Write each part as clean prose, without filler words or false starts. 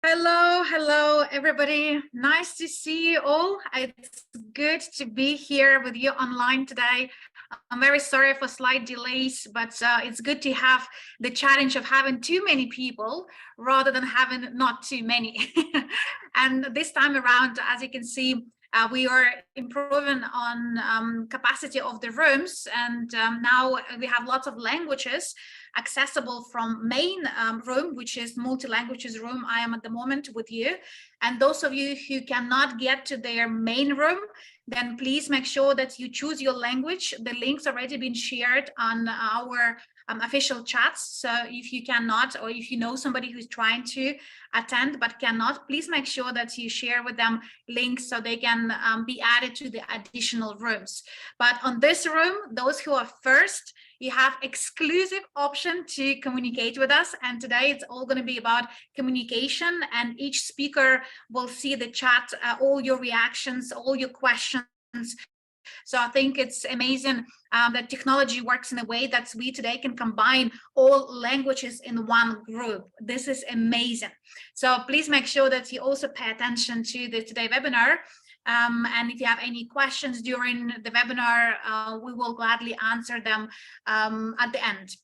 Hello, everybody. Nice to see you all. It's good to be here with you online today. I'm very sorry for slight delays, but it's good to have the challenge of having too many people rather than having not too many. And this time around, as you can see, we are improving on capacity of the rooms, and now we have lots of languages accessible from main room, which is multi-languages room. I am at the moment with you, and those of you who cannot get to their main room, then please make sure that you choose your language. The link's already been shared on our official chats. So if you cannot, or if you know somebody who's trying to attend but cannot, please make sure that you share with them links so they can be added to the additional rooms. But on this room, those who are first, you have exclusive option to communicate with us. And today it's all going to be about communication, and each speaker will see the chat, all your reactions, all your questions. So I think it's amazing that technology works in a way that we today can combine all languages in one group. This is amazing. So please make sure that you also pay attention to the today webinar. And if you have any questions during the webinar, we will gladly answer them at the end.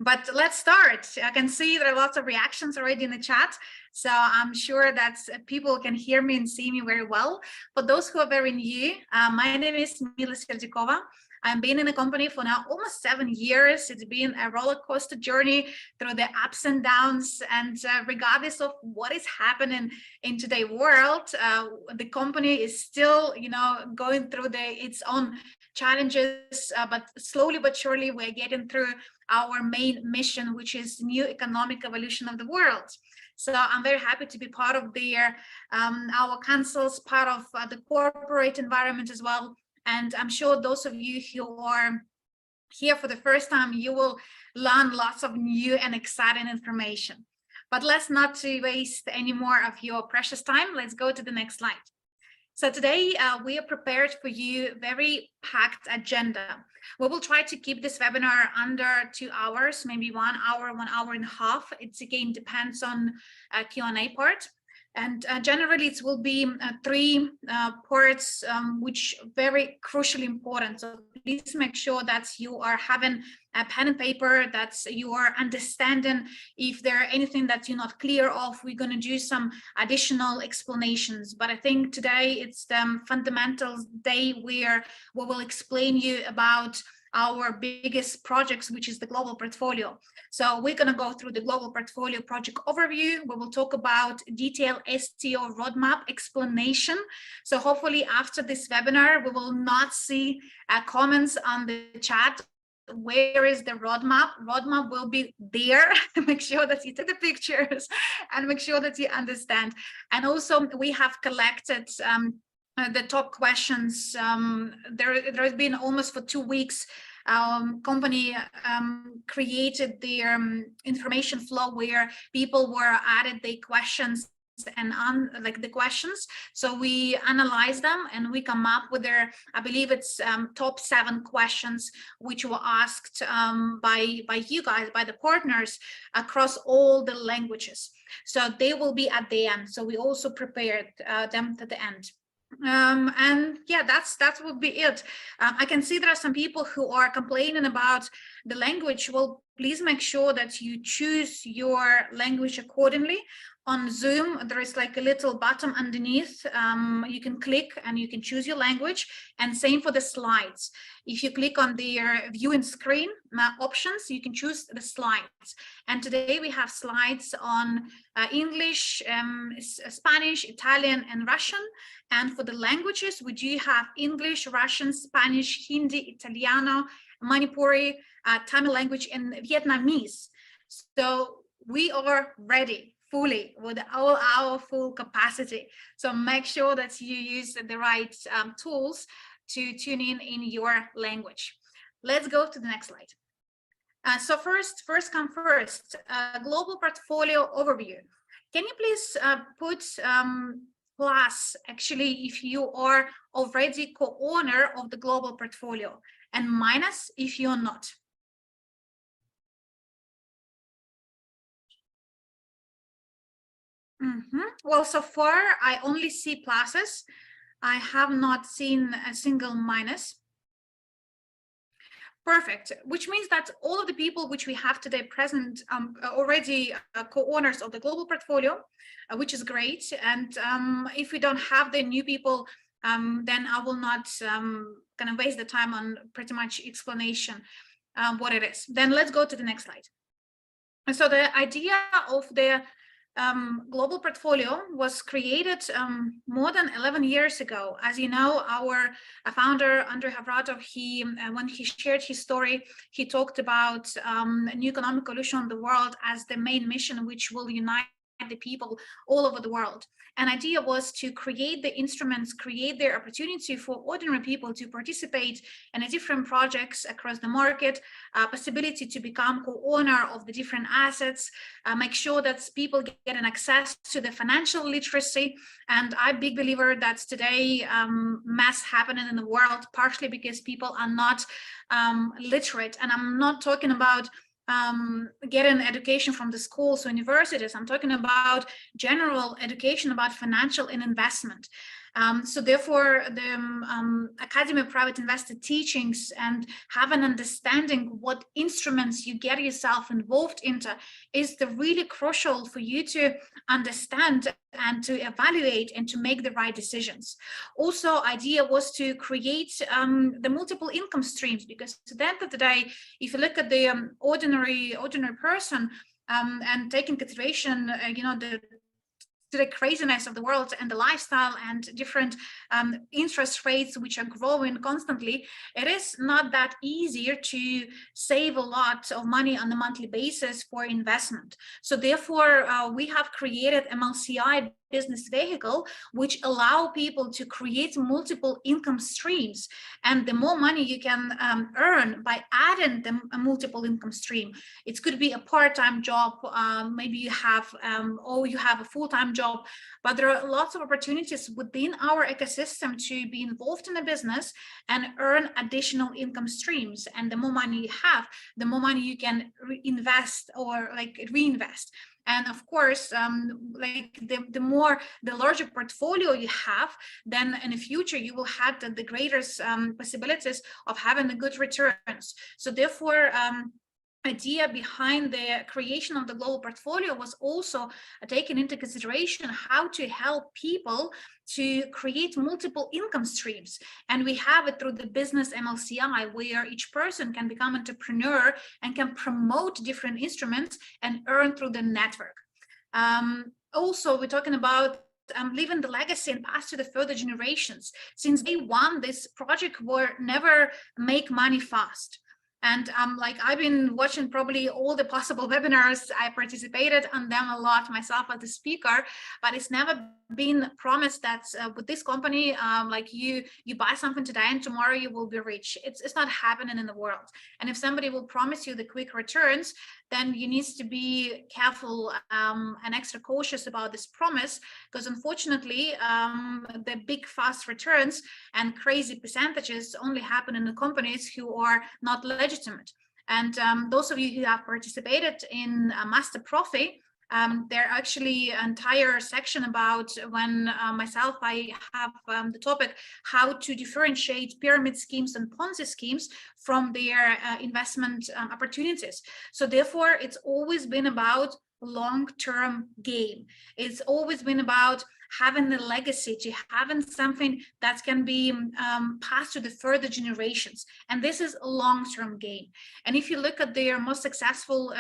But let's start. I can see there are lots of reactions already in the chat, so I'm sure that people can hear me and see me very well. For those who are very new, my name is Mila Serdjukova. I've been in the company for now almost 7 years. It's been a roller coaster journey through the ups and downs, and regardless of what is happening in today's world, the company is still, going through its own challenges, but slowly but surely we're getting through our main mission, which is new economic evolution of the world. So I'm very happy to be part of our councils, part of the corporate environment as well. And I'm sure those of you who are here for the first time, you will learn lots of new and exciting information. But let's not waste any more of your precious time. Let's go to the next slide. So today we are prepared for you very packed agenda. We will try to keep this webinar under 2 hours, maybe 1 hour, 1 hour and a half. It again depends on Q&A part. And generally it will be 3 parts, which very crucially important. So please make sure that you are having a pen and paper, that you are understanding. If there are anything that you're not clear of, we're going to do some additional explanations. But I think today it's the fundamentals day where we will explain you about our biggest projects, which is the global portfolio. So we're going to go through the global portfolio project overview. We will talk about detailed STO roadmap explanation. So hopefully after this webinar, we will not see comments on the chat. Where is the roadmap? Roadmap will be there. Make sure that you take the pictures and make sure that you understand. And also we have collected the top questions. There has been almost for 2 weeks, company created their information flow where people were added their questions and the questions. So we analyze them and we come up with I believe it's top 7 questions which were asked by you guys, by the partners across all the languages. So they will be at the end. So we also prepared them to the end. And yeah, that would be it. I can see there are some people who are complaining about the language. Well, please make sure that you choose your language accordingly. On Zoom, there is like a little button underneath. You can click and you can choose your language, and same for the slides. If you click on the viewing screen options, you can choose the slides. And today we have slides on English, Spanish, Italian, and Russian. And for the languages, we do have English, Russian, Spanish, Hindi, Italiano, Manipuri, Tamil language, and Vietnamese. So we are ready fully with all our full capacity. So make sure that you use the right tools to tune in your language. Let's go to the next slide. So first come first, global portfolio overview. Can you please put plus, actually, if you are already co-owner of the global portfolio, and minus if you're not. Well, so far I only see pluses. I have not seen a single minus. Perfect, which means that all of the people which we have today present already co-owners of the global portfolio, which is great. And if we don't have the new people, then I will not kind of waste the time on pretty much explanation what it is. Then let's go to the next slide. And so the idea of the global portfolio was created more than 11 years ago. As you know, our founder, Andrei Havratov, when he shared his story, he talked about a new economic coalition of the world as the main mission, which will unite the people all over the world. An idea was to create the instruments, create the opportunity for ordinary people to participate in different projects across the market, possibility to become co-owner of the different assets, make sure that people get an access to the financial literacy. And I'm a big believer that today mass happening in the world, partially because people are not literate. And I'm not talking about getting education from the schools or universities. I'm talking about general education about financial and investment. So therefore, the Academy of Private Investor teachings and have an understanding what instruments you get yourself involved into is the really crucial for you to understand and to evaluate and to make the right decisions. Also, idea was to create the multiple income streams, because at the end of the day, if you look at the ordinary person and take in consideration, the craziness of the world and the lifestyle and different interest rates which are growing constantly, it is not that easier to save a lot of money on a monthly basis for investment. So therefore, we have created MLCI business vehicle, which allow people to create multiple income streams. And the more money you can earn by adding the multiple income stream, it could be a part-time job, maybe you have, or you have a full-time job, but there are lots of opportunities within our ecosystem to be involved in a business and earn additional income streams. And the more money you have, the more money you can invest or reinvest. And of course, the larger portfolio you have, then in the future you will have the greatest possibilities of having the good returns. So therefore, idea behind the creation of the global portfolio was also taken into consideration how to help people to create multiple income streams. And we have it through the business MLCI, where each person can become entrepreneur and can promote different instruments and earn through the network. Also, we're talking about leaving the legacy and pass to the further generations. Since day one, this project will never make money fast. And I've been watching probably all the possible webinars. I participated on them a lot myself as a speaker, but it's never been promised that with this company, you buy something today and tomorrow you will be rich. It's not happening in the world. And if somebody will promise you the quick returns, then you need to be careful and extra cautious about this promise, because unfortunately, the big fast returns and crazy percentages only happen in the companies who are not legitimate. And those of you who have participated in Master Profi, there are actually an entire section about when I have the topic how to differentiate pyramid schemes and Ponzi schemes from their investment opportunities. So therefore, it's always been about long-term game. It's always been about having the legacy, to having something that can be passed to the further generations. And this is a long-term game. And if you look at their most successful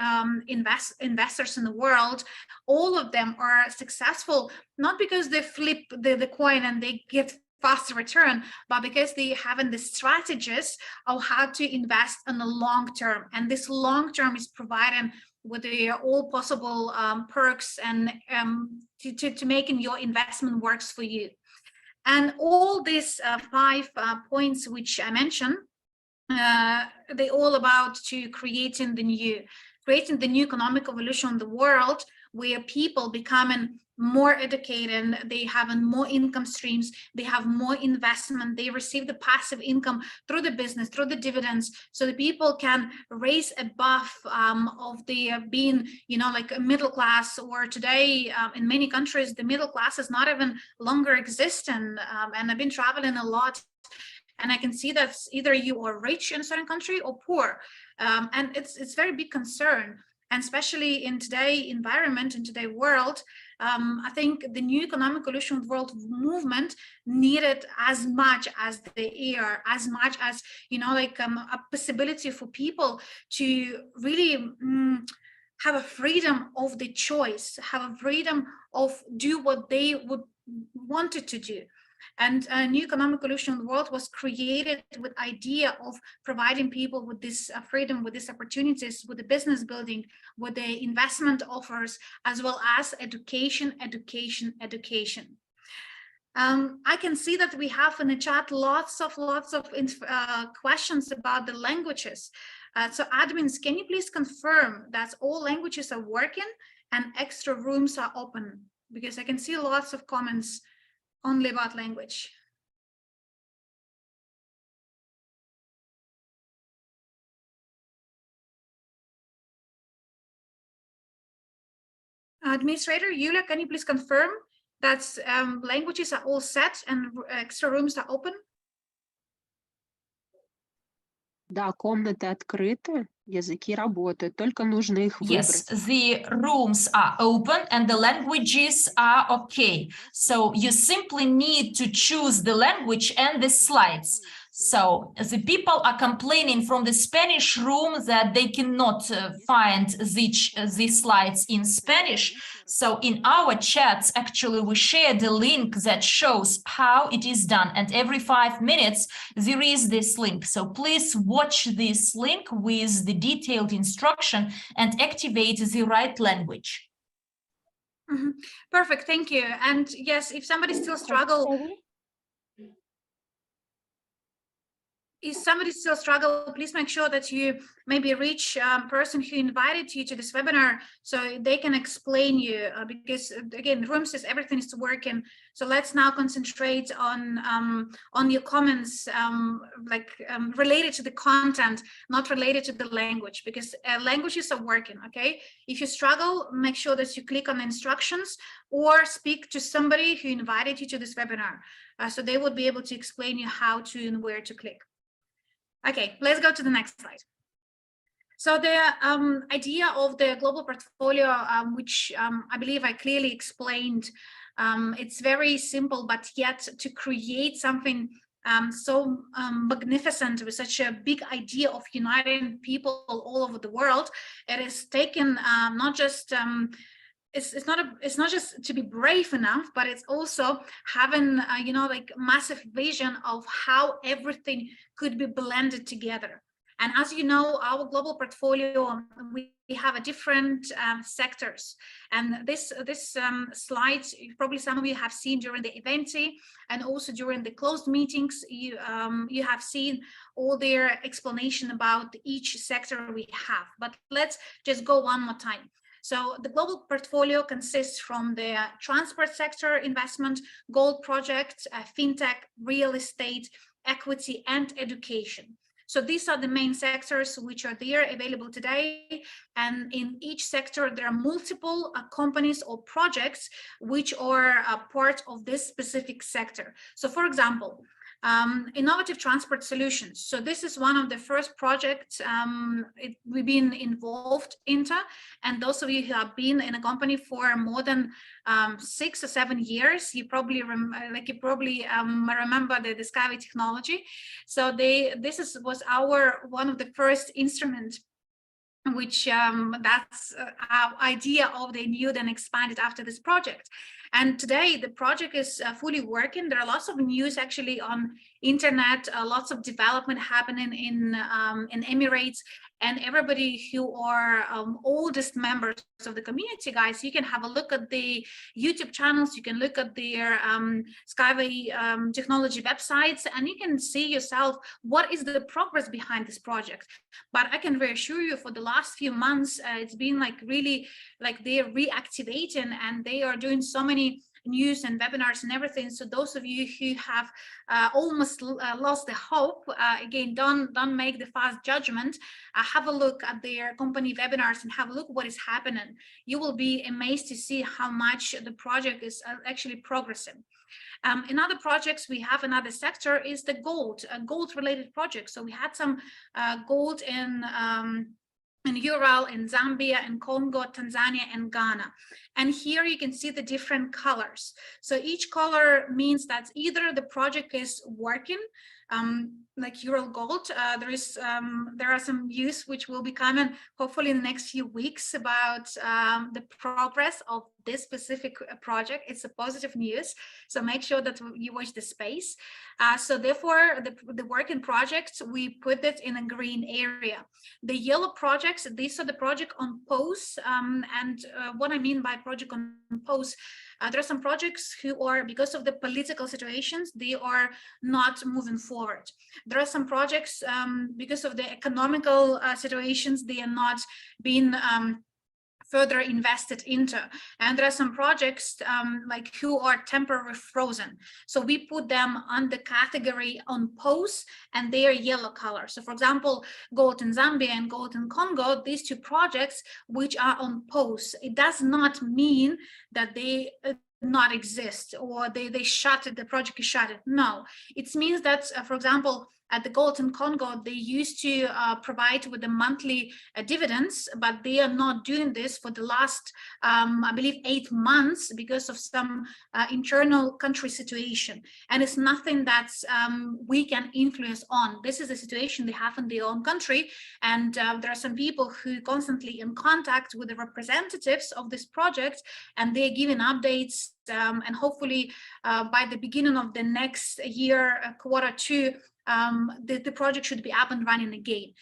investors in the world, all of them are successful, not because they flip the coin and they get faster return, but because they having the strategies of how to invest in the long term. And this long term is providing with all possible perks and to making your investment works for you. And all these 5 points which I mentioned, they all about to creating the new economic evolution in the world, where people becoming more educated, they have more income streams, they have more investment, they receive the passive income through the business, through the dividends, so the people can raise above of the being, you know, like a middle class, or today in many countries the middle class is not even longer existent. And I've been traveling a lot, and I can see that either you are rich in a certain country or poor, and it's very big concern. And especially in today's environment, in today's world, I think the new economic evolution world movement needed as much as the air, as much as, you know, like a possibility for people to really have a freedom of the choice, have a freedom of do what they would wanted to do. And a new economic evolution world was created with idea of providing people with this freedom, with these opportunities, with the business building, with the investment offers, as well as education, education, education. I can see that we have in the chat lots of questions about the languages. So admins, can you please confirm that all languages are working and extra rooms are open? Because I can see lots of comments only about language. Administrator Yulia, can you please confirm that languages are all set and extra rooms are open? Да, комнаты открыты, языки работают, только нужно их Yes, выбрать. the rooms are open and the languages are okay. So you simply need to choose the language and the slides. So the people are complaining from the Spanish room that they cannot find the slides in Spanish. So in our chats, actually, we shared a link that shows how it is done. And every 5 minutes, there is this link. So please watch this link with the detailed instruction and activate the right language. Mm-hmm. Perfect, thank you. And yes, if somebody still struggle, please make sure that you maybe reach a person who invited you to this webinar so they can explain you, because again, the room says everything is working. So let's now concentrate on your comments, related to the content, not related to the language, because languages are working, okay? If you struggle, make sure that you click on the instructions or speak to somebody who invited you to this webinar. So they would be able to explain you how to and where to click. Okay, let's go to the next slide. So the idea of the global portfolio, which I believe I clearly explained, it's very simple, but yet to create something so magnificent with such a big idea of uniting people all over the world, it is taken not just it's not just to be brave enough, but it's also having you know, like massive vision of how everything could be blended together. And as you know, our global portfolio, we have a different sectors. And this slide, probably some of you have seen during the event, and also during the closed meetings, you have seen all their explanation about each sector we have. But let's just go one more time. So the global portfolio consists from the transport sector investment, gold projects, fintech, real estate, equity, and education. So these are the main sectors which are there available today. And in each sector, there are multiple companies or projects which are part of this specific sector. So for example, innovative transport solutions. So this is one of the first projects we've been involved into, and those of you who have been in a company for more than 6 or 7 years, you probably remember the Discovery technology. So this was our one of the first instruments, which that's our idea of the new then expanded after this project. And today the project is fully working. There are lots of news actually on internet, lots of development happening in Emirates, and everybody who are oldest members of the community, guys, you can have a look at the YouTube channels, you can look at their Skyway technology websites, and you can see yourself what is the progress behind this project. But I can reassure you, for the last few months, it's been like really like they're reactivating, and they are doing so many news and webinars and everything. So those of you who have almost lost the hope, again, don't make the fast judgment. Have a look at their company webinars and have a look what is happening. You will be amazed to see how much the project is actually progressing. In other projects, we have another sector is the gold related projects. So we had some gold in Ural, in Zambia, in Congo, Tanzania, and Ghana. And here you can see the different colors. So each color means that either the project is working, like Ural Gold. There are some news which will be coming hopefully in the next few weeks about the progress of this specific project. It's a positive news, so make sure that you watch the space. So therefore, the working projects, we put it in a green area. The yellow projects, these are the project on pause. And what I mean by project on pause, there are some projects who are, because of the political situations, they are not moving forward. There are some projects because of the economical situations, they are not being further invested into, and there are some projects like who are temporarily frozen. So we put them on the category on pause, and they are yellow color. So for example, gold in Zambia and gold in Congo, these two projects which are on pause, it does not mean that they not exist or they shut it, the project is shut it. No, it means that for example, at the gold in Congo, they used to provide with the monthly dividends, but they are not doing this for the last, I believe, 8 months because of some internal country situation. And it's nothing that we can influence on. This is a situation they have in their own country. And there are some people who constantly in contact with the representatives of this project, and they're giving updates. And hopefully by the beginning of the next year, Q2, the project should be up and running again.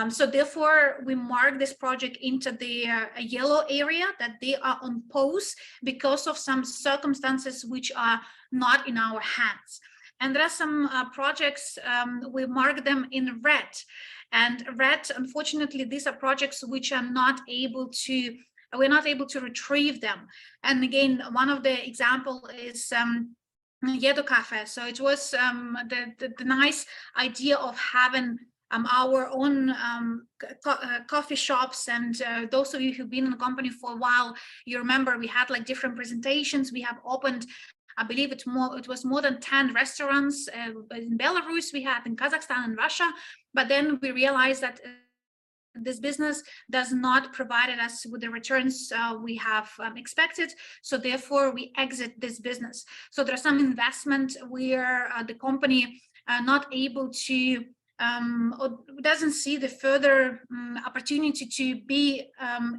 So therefore, we mark this project into the yellow area, that they are on pause because of some circumstances which are not in our hands. And there are some projects, we mark them in red. And red, unfortunately, these are projects which are not able to, we're not able to retrieve them. And again, one of the example is Yedo Cafe. So it was the nice idea of having our own coffee shops, and those of you who've been in the company for a while, you remember we had like different presentations. We have opened, I believe it was more than 10 restaurants in Belarus, we had in Kazakhstan and Russia, but then we realized that this business does not provide us with the returns we have expected. So therefore we exit this business. So there's some investment where the company not able to or doesn't see the further opportunity to be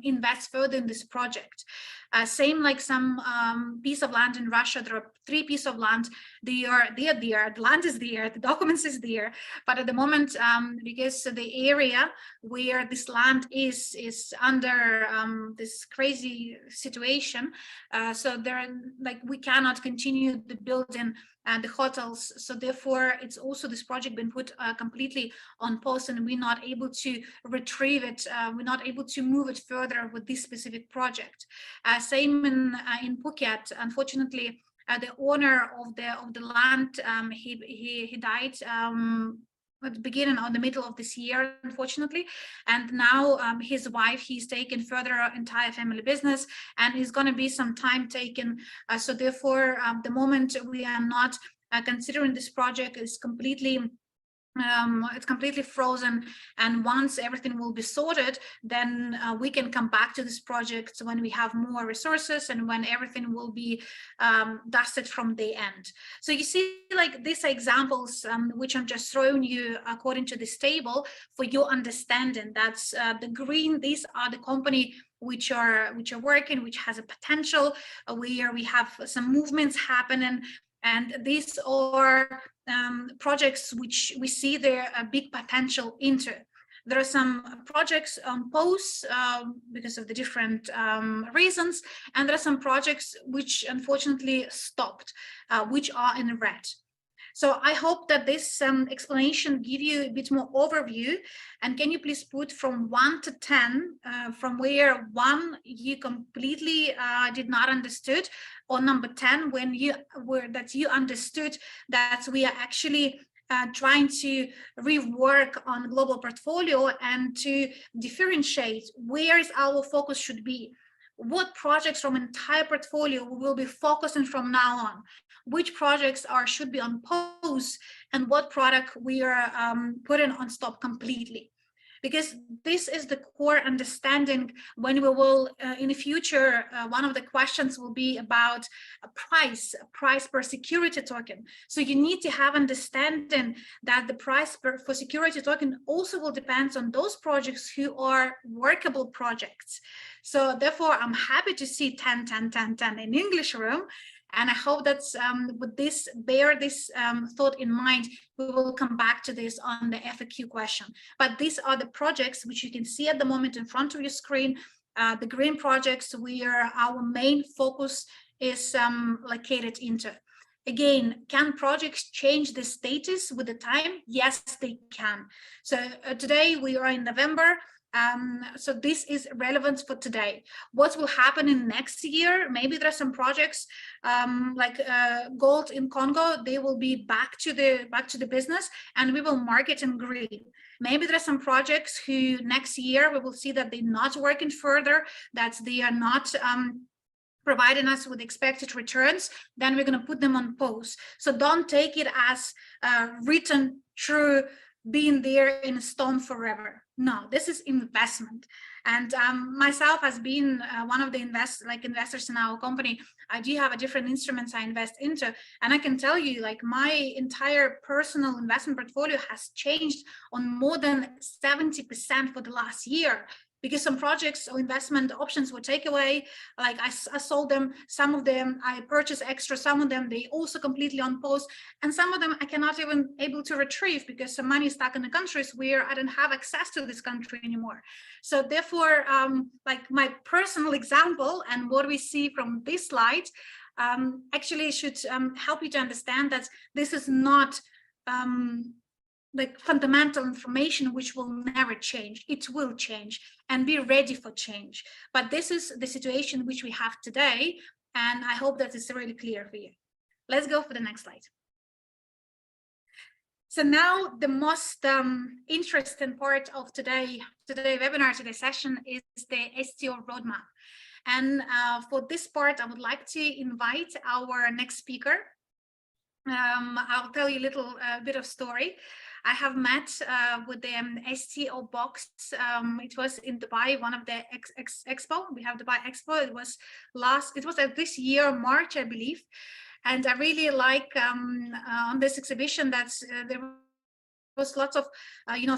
invest further in this project. Same like some piece of land in Russia. There are 3 pieces of land. They are there. The land is there. The documents is there. But at the moment, because the area where this land is under this crazy situation, so there, like we cannot continue the building and the hotels. So therefore, it's also this project been put completely on pause, and we're not able to retrieve it. We're not able to move it further with this specific project. Same in Phuket. Unfortunately, the owner of the land, he died at the beginning or the middle of this year, unfortunately. And now his wife, he's taken further entire family business, and it's going to be some time taken. So therefore, the moment we are not considering this project is completely it's completely frozen, and once everything will be sorted, then we can come back to this project when we have more resources and when everything will be dusted from the end. So you see, like these are examples which I'm just throwing you according to this table for your understanding. That's the green, these are the company which are working, which has a potential, where we have some movements happening, and these are projects which we see there a big potential into. There are some projects on pause because of the different reasons, and there are some projects which unfortunately stopped, which are in red. So I hope that this explanation give you a bit more overview. And can you please put from 1 to 10, from where 1 you completely did not understood, or number 10 when you understood that we are actually trying to rework on global portfolio and to differentiate where is our focus should be. What projects from entire portfolio we will be focusing from now on, which projects should be on pause, and what product we are putting on stop completely. Because this is the core understanding when we will, in the future, one of the questions will be about a price per security token. So you need to have understanding that the price for security token also will depend on those projects who are workable projects. So therefore, I'm happy to see 10, 10, 10, 10 in English room. And I hope that with this, bear this thought in mind, we will come back to this on the FAQ question. But these are the projects which you can see at the moment in front of your screen, the green projects where our main focus is located into. Again, can projects change the status with the time? Yes, they can. So today we are in November. So this is relevant for today. What will happen in next year? Maybe there are some projects like gold in Congo. They will be back to the business, and we will market in green. Maybe there are some projects who next year we will see that they're not working further, that they are not providing us with expected returns. Then we're going to put them on pause. So don't take it as written true, being there in stone forever. No, this is investment. And myself has been one of the investors in our company. I do have a different instruments I invest into, and I can tell you, like, my entire personal investment portfolio has changed on more than 70% for the last year, because some projects or investment options were taken away. Like I sold them, some of them I purchased extra, some of them they also completely on pause, and some of them I cannot even able to retrieve because some money is stuck in the countries where I don't have access to this country anymore. So therefore, like my personal example and what we see from this slide actually should help you to understand that this is not like fundamental information which will never change. It will change, and be ready for change. But this is the situation which we have today, and I hope that it's really clear for you. Let's go for the next slide. So now the most interesting part of today's webinar, today's session, is the STO roadmap. And for this part, I would like to invite our next speaker. I'll tell you a little bit of story. I have met with the STO box. It was in Dubai, one of the expo. We have Dubai Expo. It was this year, March, I believe. And I really like on this exhibition that there was lots of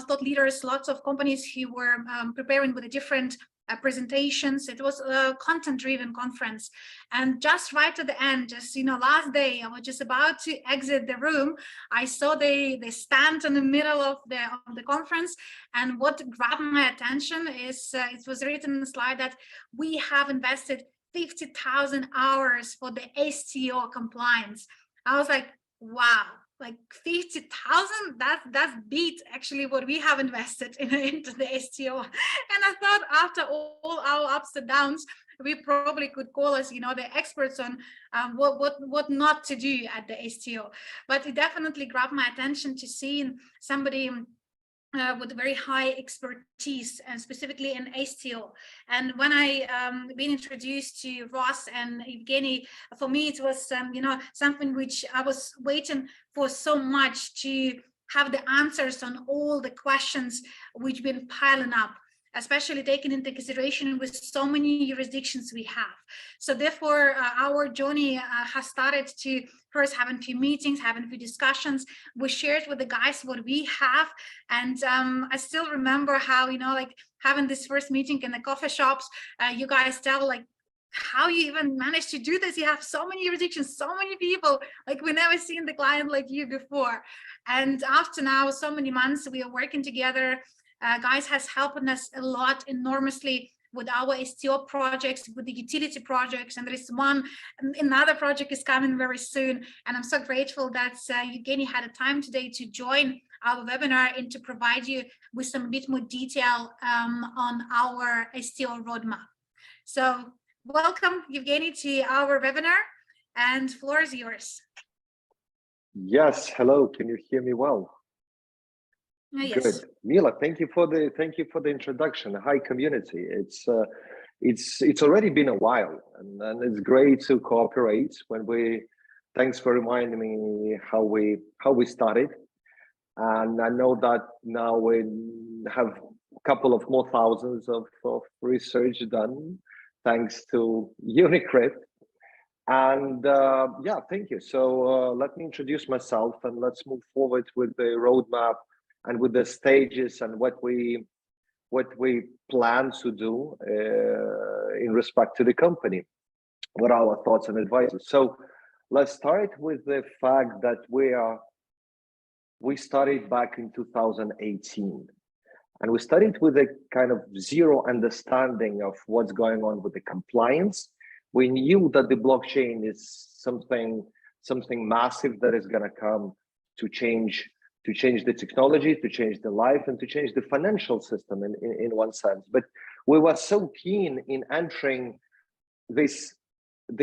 thought leaders, lots of companies who were preparing with a different presentations. It was a content-driven conference, and just right at the end, just last day, I was just about to exit the room. I saw they stand in the middle of the conference, and what grabbed my attention is it was written in the slide that we have invested 50,000 hours for the STO compliance. I was like, wow. Like 50,000, that's beat actually what we have invested into the STO. And I thought after all our ups and downs, we probably could call us, the experts on what not to do at the STO. But it definitely grabbed my attention to seeing somebody with very high expertise, and specifically in STO. And when I been introduced to Ross and Evgeny, for me it was something which I was waiting for so much, to have the answers on all the questions which been piling up. especially taking into consideration with so many jurisdictions we have. So therefore, our journey has started to first having a few meetings, having a few discussions. We shared with the guys what we have, and I still remember how, you know, like having this first meeting in the coffee shops, you guys tell like how you even managed to do this. You have so many jurisdictions, so many people, like we never seen the client like you before. And after now so many months we are working together, guys has helped us a lot enormously with our STO projects, with the utility projects, and there is another project is coming very soon. And I'm so grateful that Evgeny had a time today to join our webinar and to provide you with some bit more detail on our STO roadmap. So welcome, Evgeny, to our webinar, and floor is yours. Yes, hello. Can you hear me well? Yes. Good, Mila. Thank you for the introduction. Hi, community. It's already been a while, and it's great to cooperate. Thanks for reminding me how we started, and I know that now we have a couple of more thousands of research done, thanks to UniCrypt. And yeah, thank you. So let me introduce myself, and let's move forward with the roadmap and with the stages and what we plan to do in respect to the company. What are our thoughts and advices? So let's start with the fact that we started back in 2018. And we started with a kind of zero understanding of what's going on with the compliance. We knew that the blockchain is something massive that is going to come to change the technology, to change the life, and to change the financial system in one sense. But we were so keen in entering this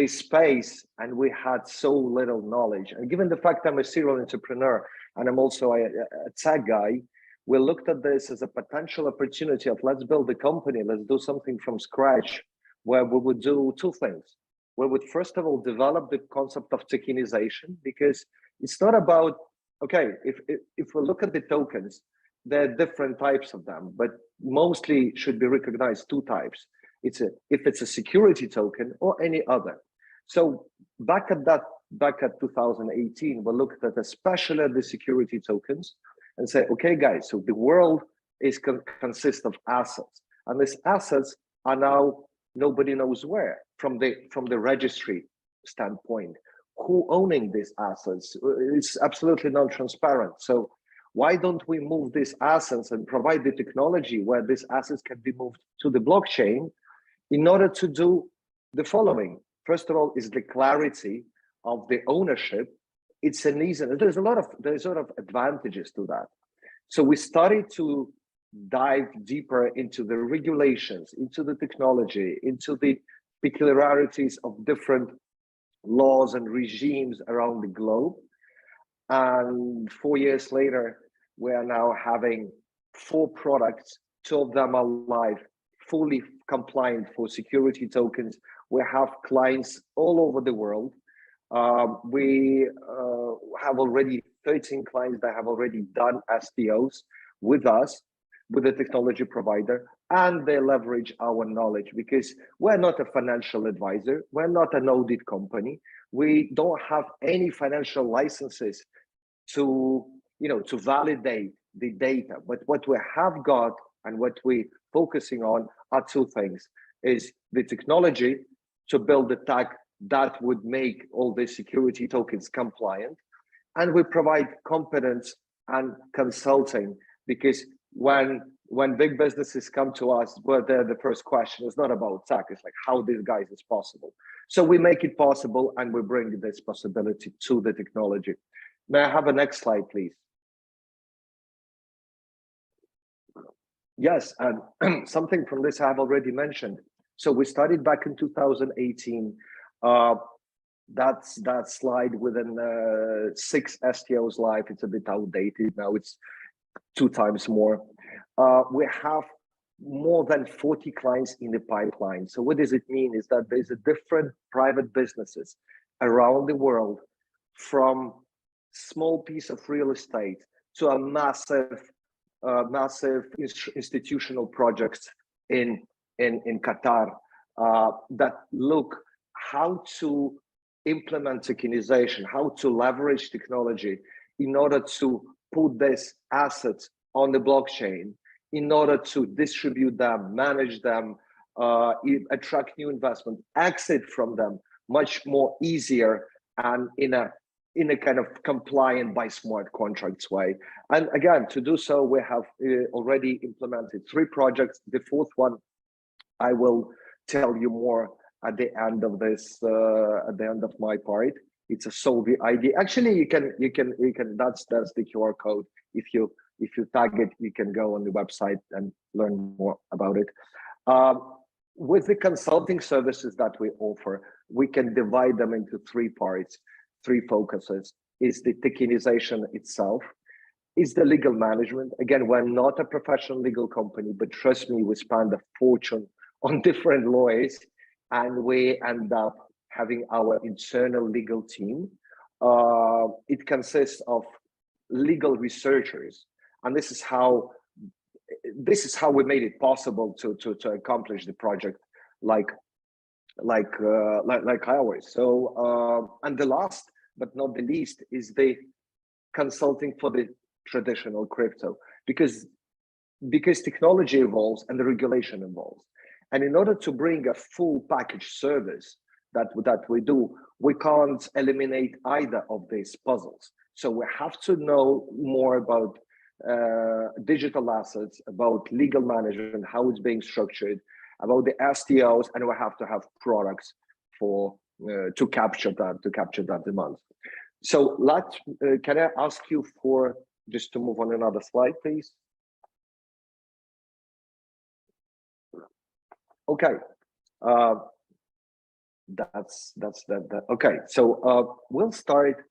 space, and we had so little knowledge. And given the fact I'm a serial entrepreneur and I'm also a tech guy, we looked at this as a potential opportunity of let's build a company, let's do something from scratch, where we would do two things. We would first of all develop the concept of tokenization, because it's not about, okay, if we look at the tokens, there are different types of them, but mostly should be recognized two types. If it's a security token or any other. So back at 2018, we looked at especially the security tokens and say, okay, guys, so the world consists of assets, and these assets are now nobody knows where from the registry standpoint. Who owning these assets? It's absolutely non-transparent. So why don't we move these assets and provide the technology where these assets can be moved to the blockchain in order to do the following? First of all, is the clarity of the ownership. It's an easy, there's a lot of advantages to that. So we started to dive deeper into the regulations, into the technology, into the peculiarities of different laws and regimes around the globe. And 4 years later, we are now having 4 products. 2 of them are live, fully compliant for security tokens. We have clients all over the world. We have already 13 clients that have already done STOs with us, with the technology provider, and they leverage our knowledge, because we're not a financial advisor, we're not an audit company, we don't have any financial licenses to validate the data. But what we have got and what we're focusing on are 2 things: is the technology to build the tech that would make all the security tokens compliant, and we provide competence and consulting, because when big businesses come to us, well, the first question is not about tech, it's like how these guys is possible. So we make it possible, and we bring this possibility to the technology. May I have a next slide, please? Yes, and something from this I have already mentioned. So we started back in 2018. That's that slide within 6 STOs live. It's a bit outdated now. It's 2 times more. We have more than 40 clients in the pipeline. So what does it mean is that there's a different private businesses around the world, from small piece of real estate to a massive institutional projects in Qatar that look how to implement tokenization, how to leverage technology in order to put these assets on the blockchain, in order to distribute them, manage them, attract new investment, exit from them much more easier and in a kind of compliant by smart contracts way. And again, to do so, we have already implemented 3 projects. The 4th one, I will tell you more at the end of this, at the end of my part. It's a Solvi ID. Actually, you can. That's the QR code. If you tag it, you can go on the website and learn more about it. With the consulting services that we offer, we can divide them into 3 parts, 3 focuses. Is the tokenization itself, is the legal management. Again, we're not a professional legal company, but trust me, we spend a fortune on different lawyers, and we end up having our internal legal team. It consists of legal researchers, and this is how we made it possible to accomplish the project like ours. So and the last but not the least is the consulting for the traditional crypto, because technology evolves and the regulation evolves, and in order to bring a full package service that we do, we can't eliminate either of these puzzles. So we have to know more about digital assets, about legal management, how it's being structured, about the STOs, and we have to have products for to capture that demand. So can I ask you for just to move on another slide, please? Okay, that's that. Okay, so we'll start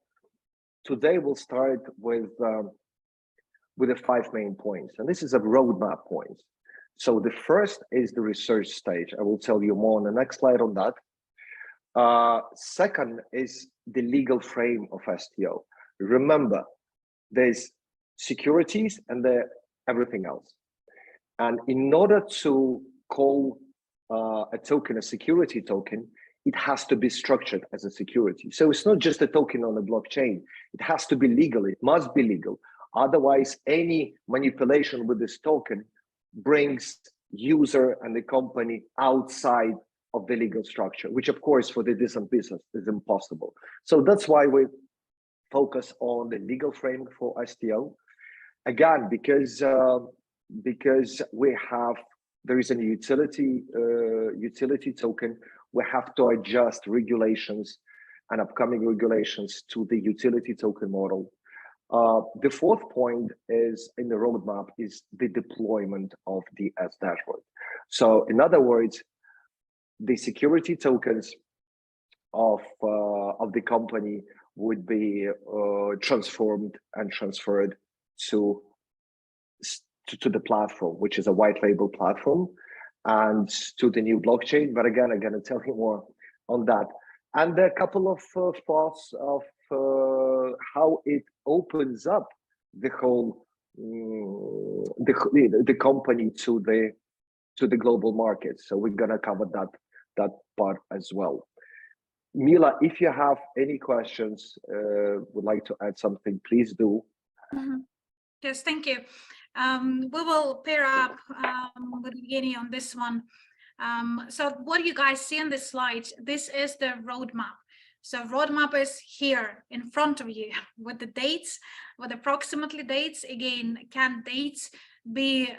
today. We'll start with the 5 main points, and this is a roadmap points. So the first is the research stage. I will tell you more on the next slide on that. Second is the legal frame of STO. Remember, there's securities and there everything else. And in order to call a token a security token, it has to be structured as a security. So it's not just a token on a blockchain. It has to be legal. It must be legal. Otherwise, any manipulation with this token brings user and the company outside of the legal structure, which of course for the decent business is impossible. So that's why we focus on the legal framework for STO. Again, because there is a utility token, we have to adjust regulations and upcoming regulations to the utility token model. The 4th point is in the roadmap is the deployment of the S dashboard. So in other words, the security tokens of the company would be transformed and transferred to the platform, which is a white label platform, and to the new blockchain. But again, I'm going to tell you more on that. And there are a couple of thoughts of how it opens up the whole the company to the global market. So we're going to cover that part as well. Mila, if you have any questions, would like to add something, please do. Mm-hmm. Yes, thank you. We will pair up with Evgeny on this one. So what you guys see on this slide, this is the roadmap. So roadmap is here in front of you with the dates, with approximately dates. Again, can dates be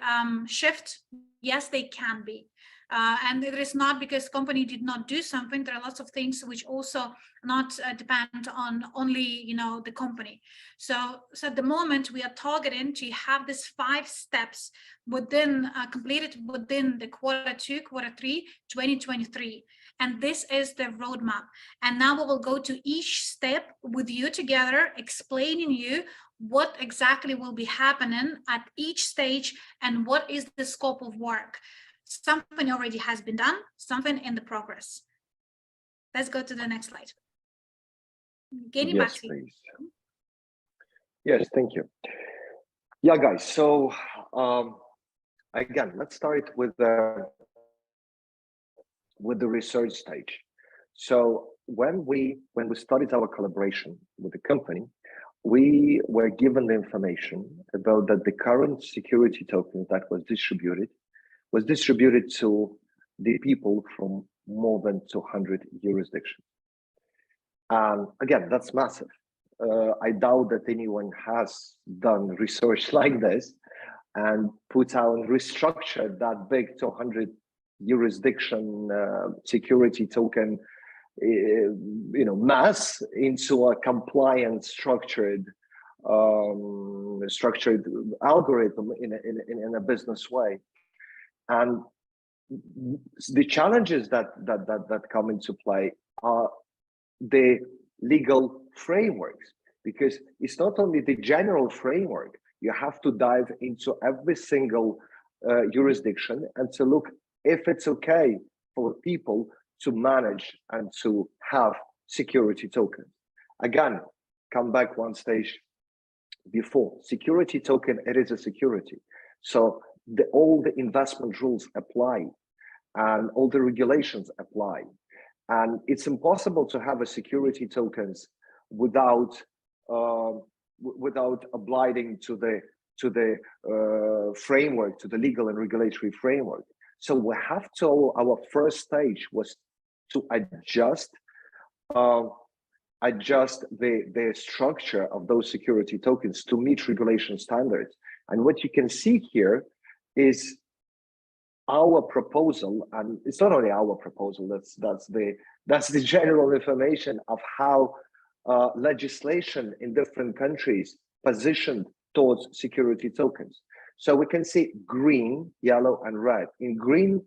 shift? Yes, they can be. And it is not because company did not do something. There are lots of things which also not depend on only the company. So at the moment we are targeting to have this 5 steps within completed within the Q2, Q3, 2023. And this is the roadmap. And now we will go to each step with you together, explaining you what exactly will be happening at each stage and what is the scope of work. Something already has been done, something in the progress. Let's go to the next slide. Yes, please. Yes, thank you. Yeah, guys, so again, let's start with the research stage. So when we started our collaboration with the company, we were given the information about that the current security token that was distributed to the people from more than 200 jurisdictions. And again, that's massive. I doubt that anyone has done research like this and put out and restructured that big 200 jurisdiction security token, mass into a compliant structured algorithm in a business way. And the challenges that come into play are the legal frameworks, because it's not only the general framework, you have to dive into every single jurisdiction and to look if it's okay for people to manage and to have security tokens. Again, come back one stage before. Security token, it is a security. So all the investment rules apply and all the regulations apply. And it's impossible to have a security tokens without obliging to the framework, to the legal and regulatory framework. So we have to. Our first stage was to adjust the structure of those security tokens to meet regulation standards. And what you can see here is our proposal, and it's not only our proposal, that's the general information of how legislation in different countries positioned towards security tokens. So we can see green, yellow, and red. In green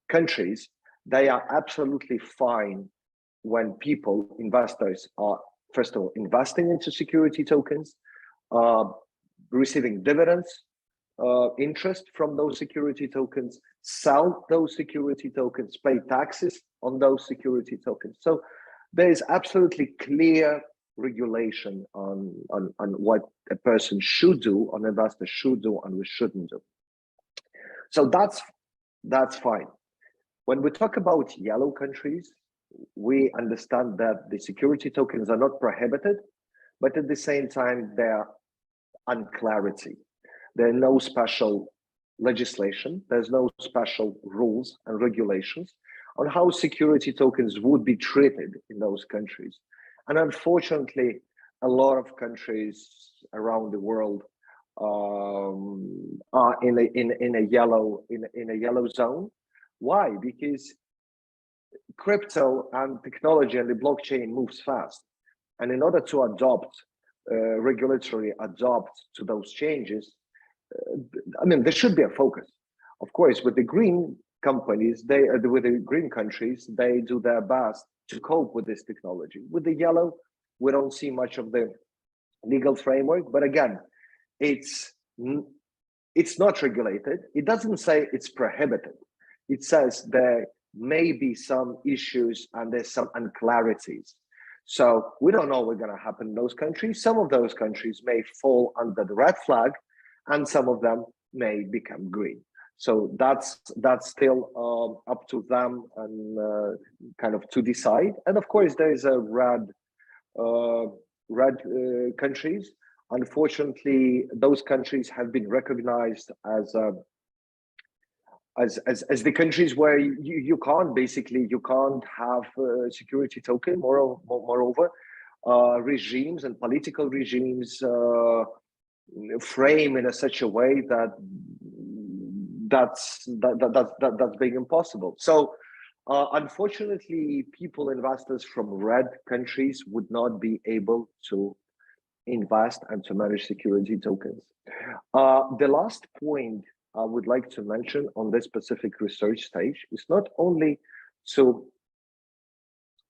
countries, they are absolutely fine when investors are, first of all, investing into security tokens, receiving dividends, interest from those security tokens, sell those security tokens, pay taxes on those security tokens. So there is absolutely clear regulation on what a person should do, an investor should do, and we shouldn't do. So that's fine. When we talk about yellow countries, we understand that the security tokens are not prohibited, but at the same time, they're unclarity. There are no special legislation, there's no special rules and regulations on how security tokens would be treated in those countries. And unfortunately, a lot of countries around the world are in a yellow zone. Why? Because crypto and technology and the blockchain moves fast. And in order to regulatory adopt to those changes, there should be a focus. Of course, with the green companies, with the green countries, they do their best to cope with this technology. With the yellow, we don't see much of the legal framework, but again, it's not regulated. It doesn't say it's prohibited. It says there may be some issues and there's some unclarities. So we don't know what's going to happen in those countries. Some of those countries may fall under the red flag, and some of them may become green. So that's still up to them and kind of to decide. And of course, there is a red countries. Unfortunately, those countries have been recognized as the countries where you can't have a security token. Moreover, regimes and political regimes frame in such a way that's being impossible. So unfortunately, investors from red countries would not be able to invest and to manage security tokens. The last point I would like to mention on this specific research stage is not only to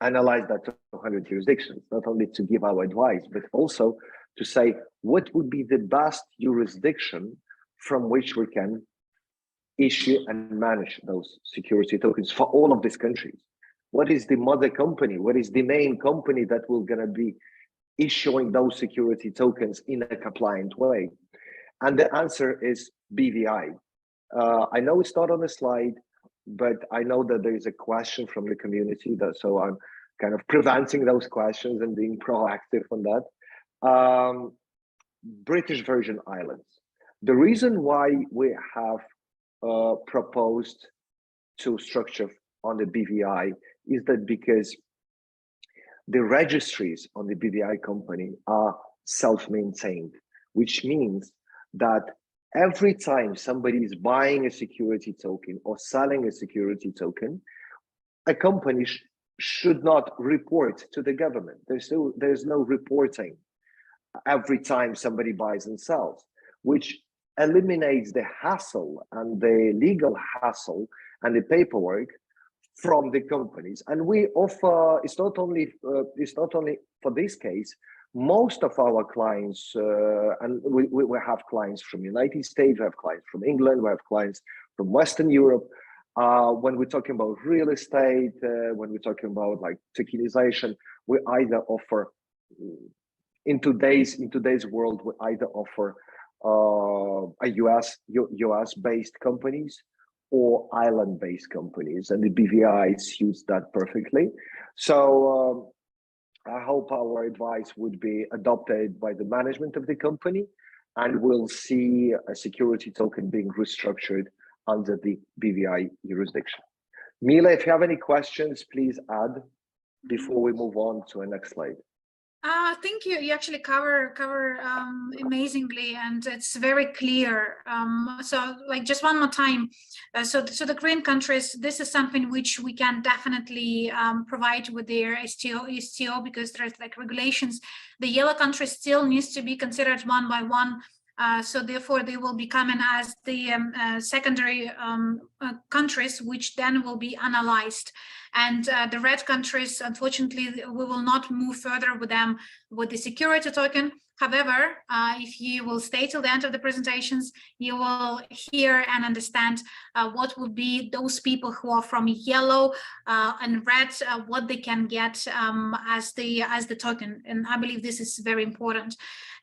analyze that 200 jurisdictions, not only to give our advice, but also to say what would be the best jurisdiction from which we can issue and manage those security tokens for all of these countries. What is the mother company? What is the main company that will gonna be issuing those security tokens in a compliant way? And the answer is BVI. I know it's not on the slide, but I know that there is a question from the community, so I'm kind of preventing those questions and being proactive on that. British Virgin Islands. The reason why we have proposed to structure on the BVI is that because the registries on the BVI company are self-maintained, which means that every time somebody is buying a security token or selling a security token, a company should not report to the government. There's no reporting every time somebody buys and sells, which eliminates the hassle and the legal hassle and the paperwork from the companies. And we offer, it's not only for this case, most of our clients, and we have clients from United States, we have clients from England, we have clients from Western Europe. When we're talking about real estate, when we're talking about like tokenization, we either offer, in today's world, we either offer a US-based companies or island-based companies, and the BVI suits that perfectly. So I hope our advice would be adopted by the management of the company, and we'll see a security token being restructured under the BVI jurisdiction. Mila, if you have any questions, please add before we move on to the next slide. Thank you. You actually cover amazingly, and it's very clear. So, like, just one more time. So the green countries, this is something which we can definitely provide with their STO, because there's like regulations. The yellow countries still needs to be considered one by one. So therefore, they will be coming as the secondary countries, which then will be analyzed. And the red countries, unfortunately, we will not move further with them with the security token. However, if you will stay till the end of the presentations, you will hear and understand what will be those people who are from yellow and red, what they can get as the token. And I believe this is very important.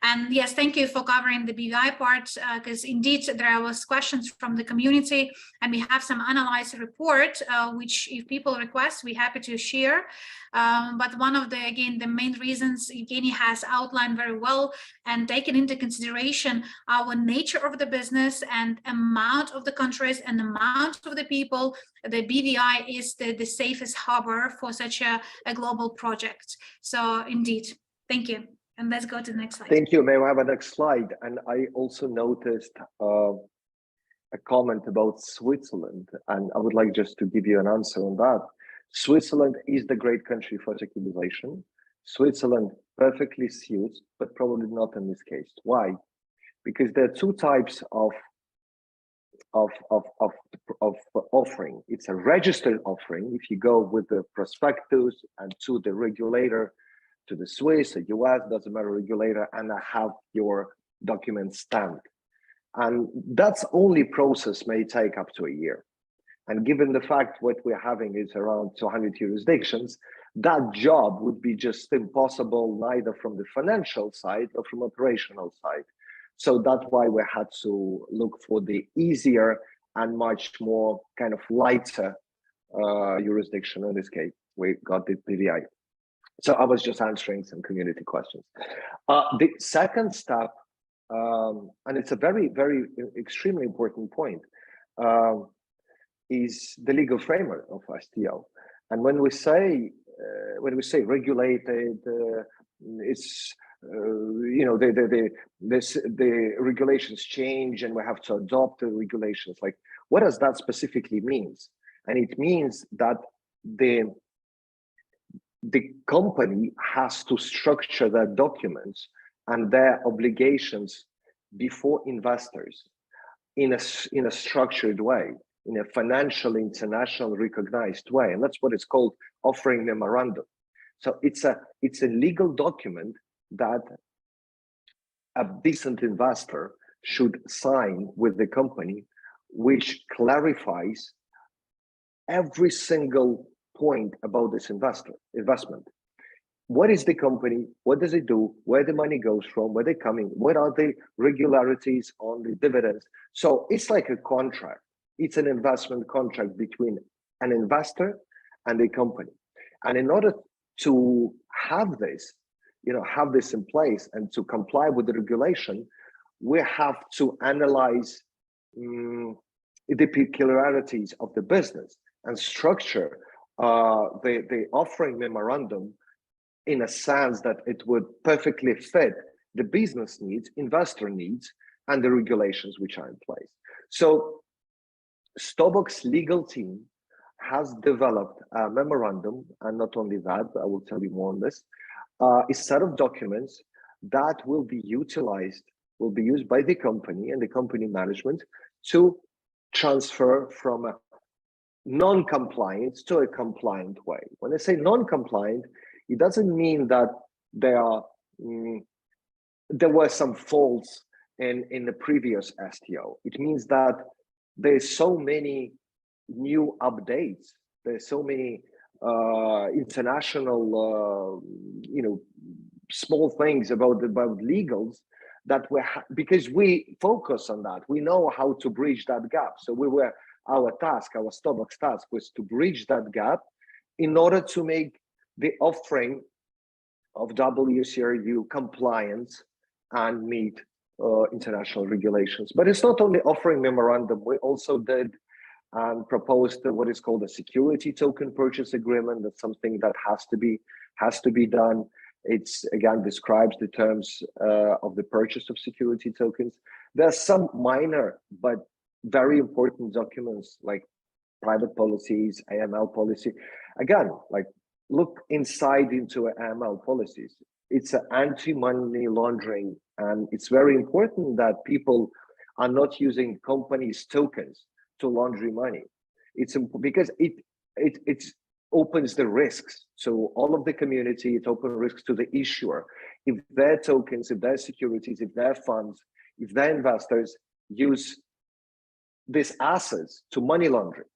And yes, thank you for covering the BVI part, because indeed there was questions from the community, and we have some analyzed report, which if people request, we're happy to share. But one of the main reasons Evgeny has outlined very well and taken into consideration our nature of the business and amount of the countries and amount of the people, the BVI is the safest harbor for such a global project. So indeed, thank you. And let's go to the next slide. Thank you. May we have a next slide? And I also noticed a comment about Switzerland, and I would like just to give you an answer on that. Switzerland is the great country for tokenization. Switzerland perfectly suits, but probably not in this case. Why? Because there are two types of offering. It's a registered offering. If you go with the prospectus and to the regulator, to the Swiss or US, doesn't matter, regulator, and have your documents stamped. And that's only process may take up to a year. And given the fact what we're having is around 200 jurisdictions, that job would be just impossible, neither from the financial side or from operational side. So that's why we had to look for the easier and much more kind of lighter jurisdiction. In this case, we got the BVI. So I was just answering some community questions. The second step, and it's a very, very extremely important point, is the legal framework of STO. And when we say regulated, it's the regulations change and we have to adopt the regulations. Like, what does that specifically means? And it means that the company has to structure their documents and their obligations before investors in a structured way, in a financially international recognized way, and that's what it's called, offering memorandum. So it's a legal document that a decent investor should sign with the company, which clarifies every single point about this investment. what is the company, what does it do, where the money goes from, where they're coming, what are the regularities on the dividends. So it's like a contract. It's an investment contract between an investor and the company. And in order to have this, have this in place and to comply with the regulation, we have to analyze the peculiarities of the business and structure the offering memorandum in a sense that it would perfectly fit the business needs, investor needs, and the regulations which are in place. So STO's legal team has developed a memorandum, and not only that, but I will tell you more on this, a set of documents that will be utilized, will be used by the company and the company management to transfer from a non-compliant to a compliant way. When I say non-compliant, it doesn't mean that there were some faults in the previous STO. It means that there's so many new updates. There's so many international, small things about legals that because we focus on that. We know how to bridge that gap. So our STO's task was to bridge that gap in order to make the offering of WCRU compliance and meet international regulations. But it's not only offering memorandum. We also did and proposed what is called a security token purchase agreement. That's something that has to be done. It's again describes the terms of the purchase of security tokens. There are some minor but very important documents like private policies, AML policy. Again, like look inside into AML policies. It's an anti-money laundering, and it's very important that people are not using companies' tokens to launder money. It's because it opens the risks. So all of the community, it opens risks to the issuer. If their tokens, if their securities, if their funds, if their investors use these assets to money laundering.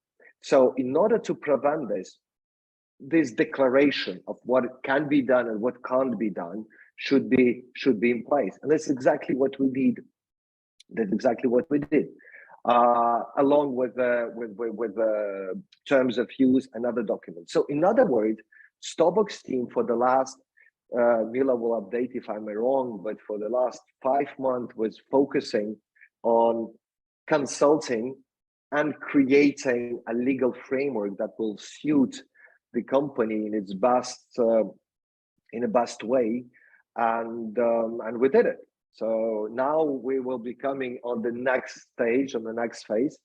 So in order to prevent this declaration of what can be done and what can't be done should be in place. And that's exactly what we did. That's exactly what we did. Along with the terms of use and other documents. So in other words, STO's team for the last, Mila will update if I'm wrong, but for the last 5 months was focusing on consulting and creating a legal framework that will suit the company in its best, in a best way, and we did it. So now we will be coming on the next stage, on the next phase.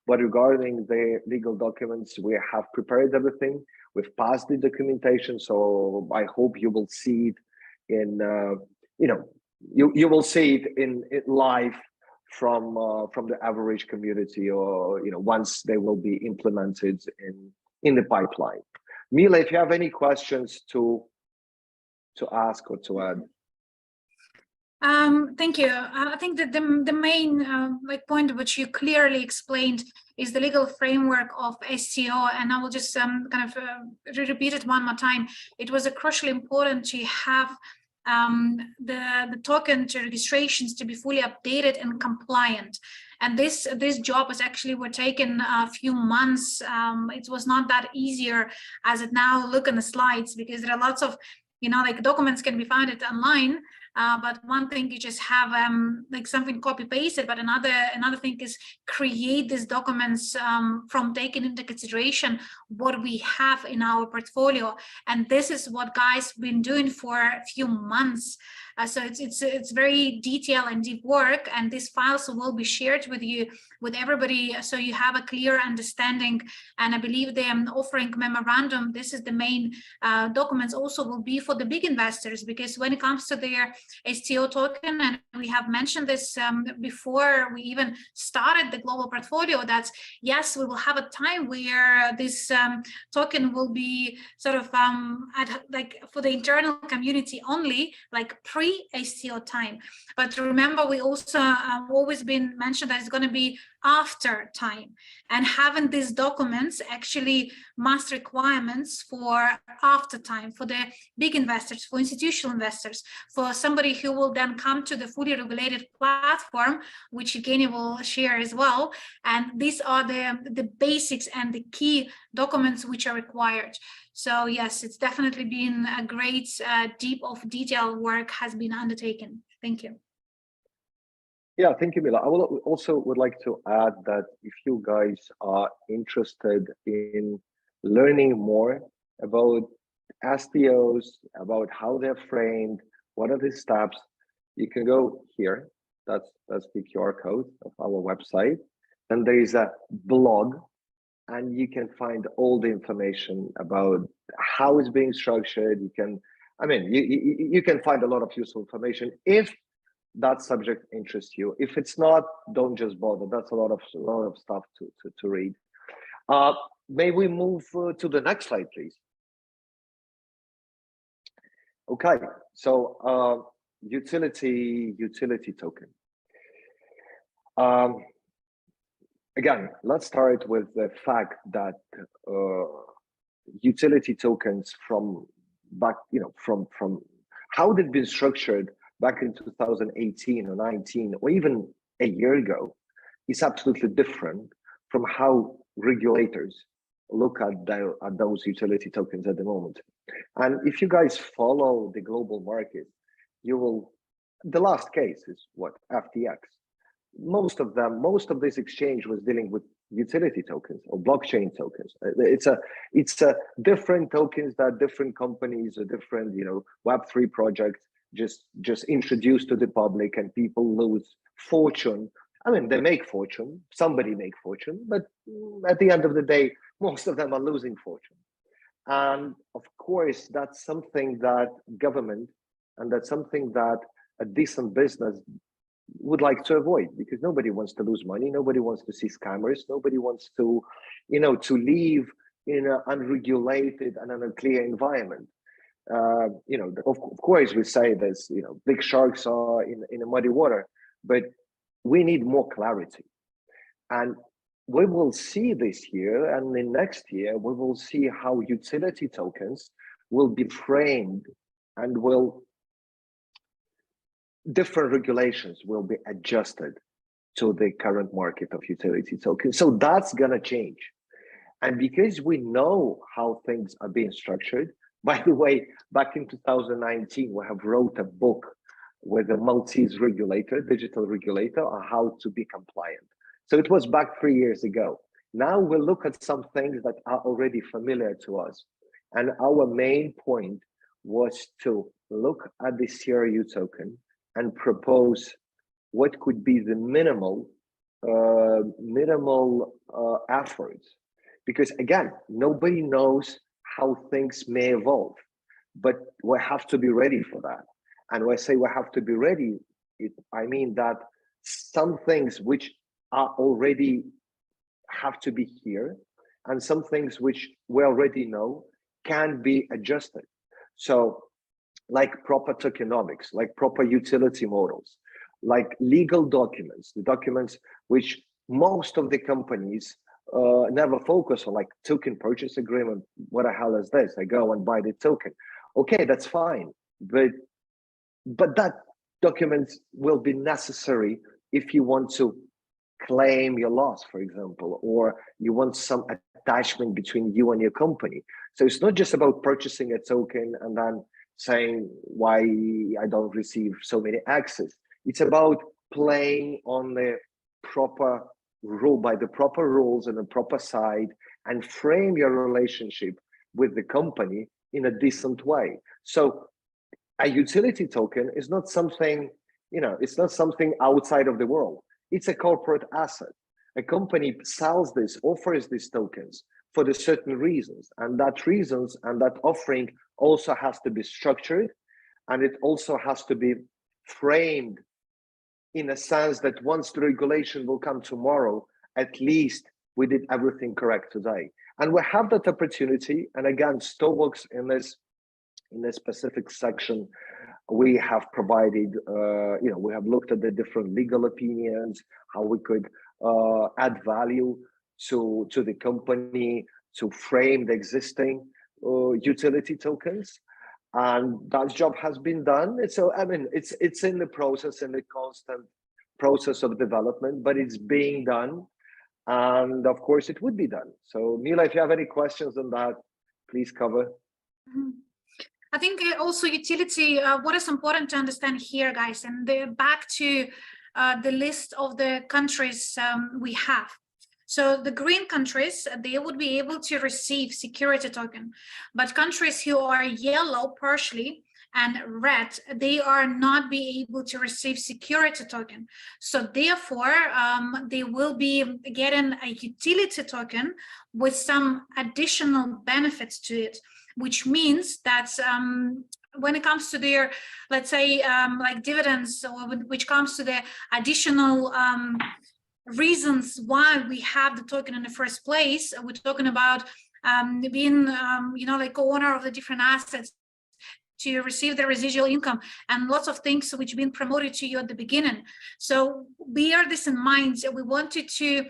But regarding the legal documents, we have prepared everything. We've passed the documentation, so I hope you will see it in, you will see it in live from the average community, or once they will be implemented in the pipeline. Mila, if you have any questions to ask or to add. Thank you. I think that the main point which you clearly explained is the legal framework of STO, and I will just repeat it one more time. It was crucially important to have the token registrations to be fully updated and compliant. And this job was actually taken a few months. It was not that easier as it now look on the slides, because there are lots of documents can be found online. But one thing you just have something copy pasted, but another thing is create these documents from taking into consideration what we have in our portfolio. And this is what guys been doing for a few months. So it's very detailed and deep work, and these files will be shared with everybody, so you have a clear understanding. And I believe the offering memorandum, this is the main documents also will be for the big investors, because when it comes to their STO token, and we have mentioned this before we even started the global portfolio, that's yes, we will have a time where this token will be sort of for the internal community only, like pre-STO time. But remember, we also always been mentioned that it's going to be after time, and having these documents actually must requirements for after time, for the big investors, for institutional investors, for somebody who will then come to the fully regulated platform, which Evgeny will share as well. And these are the basics and the key documents which are required. So yes, it's definitely been a great deep of detail work has been undertaken. Thank you. Yeah, thank you, Mila. I will also would like to add that if you guys are interested in learning more about STOs, about how they're framed, what are the steps, you can go here. That's the QR code of our website. And there is a blog, and you can find all the information about how it's being structured. You can, I mean, you can find a lot of useful information if that subject interests you. If it's not, don't just bother. That's a lot of stuff to read. May we move to the next slide, please? Okay, so utility token. Again, let's start with the fact that utility tokens from back, from how they've been structured back in 2018 or 19, or even a year ago, is absolutely different from how regulators look at those utility tokens at the moment. And if you guys follow the global market, you will, the last case is what, FTX. Most of this exchange was dealing with utility tokens or blockchain tokens. It's a different tokens that different companies or different, Web3 projects just introduced to the public, and people lose fortune. I mean, they make fortune, somebody make fortune, but at the end of the day, most of them are losing fortune. And of course, that's something that government, and that's something that a decent business would like to avoid, because nobody wants to lose money, nobody wants to see scammers, nobody wants to, to live in an unregulated and an unclear environment. Of course, we say there's, big sharks are in a muddy water, but we need more clarity. And we will see this year, and in next year, we will see how utility tokens will be framed, and different regulations will be adjusted to the current market of utility tokens. So that's gonna change. And because we know how things are being structured, by the way, back in 2019, we have wrote a book with a Maltese regulator, digital regulator, on how to be compliant. So it was back 3 years ago. Now we'll look at some things that are already familiar to us. And our main point was to look at the CRU token and propose what could be the minimal efforts. Because again, nobody knows how things may evolve, but we have to be ready for that. And when I say we have to be ready, I mean that some things which are already have to be here, and some things which we already know can be adjusted. So like proper tokenomics, like proper utility models, like legal documents, the documents which most of the companies never focus on, like token purchase agreement. What the hell is this? I go and buy the token. Okay, that's fine, but that documents will be necessary if you want to claim your loss, for example, or you want some attachment between you and your company. So it's not just about purchasing a token and then saying why I don't receive so many access. It's about playing on the proper rule, by the proper rules and the proper side, and frame your relationship with the company in a decent way. So a utility token is not something, it's not something outside of the world. It's a corporate asset. A company sells this, offers these tokens for the certain reasons, and that reasons and that offering also has to be structured, and it also has to be framed in a sense that once the regulation will come tomorrow, at least we did everything correct today. And we have that opportunity. And again, STOWOX in this specific section, we have provided, we have looked at the different legal opinions, how we could add value to the company, to frame the existing utility tokens. And that job has been done. So I mean, it's in the process, in the constant process of development, but it's being done. And of course, it would be done. So Mila, if you have any questions on that, please cover. I think also utility, what is important to understand here, guys, and back to the list of the countries we have. So the green countries, they would be able to receive security token, but countries who are yellow partially and red, they are not be able to receive security token. So therefore, they will be getting a utility token with some additional benefits to it, which means that when it comes to their, let's say, like dividends, or which comes to the additional reasons why we have the token in the first place, we're talking about being, like owner of the different assets, to receive the residual income, and lots of things which have been promoted to you at the beginning. So bear this in mind. We wanted to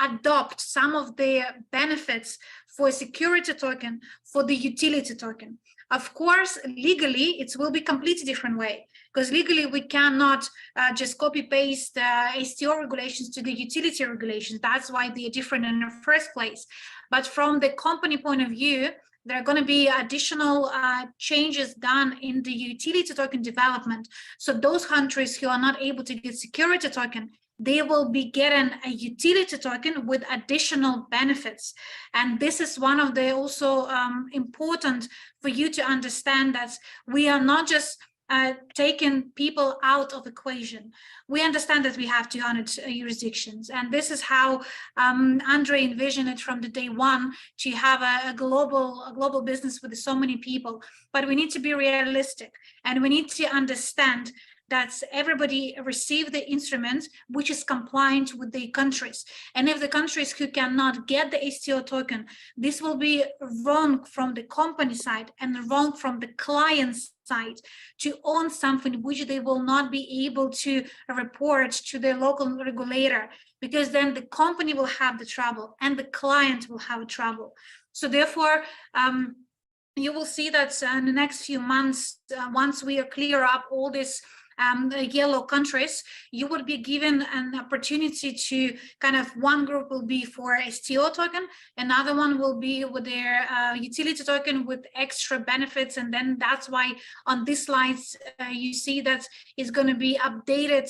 adopt some of the benefits for security token for the utility token. Of course, legally, it will be completely different way, because legally we cannot just copy paste STO regulations to the utility regulations. That's why they are different in the first place. But from the company point of view, there are going to be additional changes done in the utility token development. So those countries who are not able to get security token, they will be getting a utility token with additional benefits. And this is one of the also important for you to understand, that we are not just taking people out of equation. We understand that we have 200 jurisdictions, and this is how Andre envisioned it from the day one, to have a global business with so many people. But we need to be realistic, and we need to understand that everybody receive the instrument which is compliant with the countries. And if the countries who cannot get the STO token, this will be wrong from the company side and wrong from the client side to own something which they will not be able to report to the local regulator, because then the company will have the trouble and the client will have trouble. So therefore, you will see that in the next few months, once we clear up all this the yellow countries, you will be given an opportunity to kind of, one group will be for STO token, another one will be with their utility token with extra benefits. And then that's why on these slides you see that is going to be updated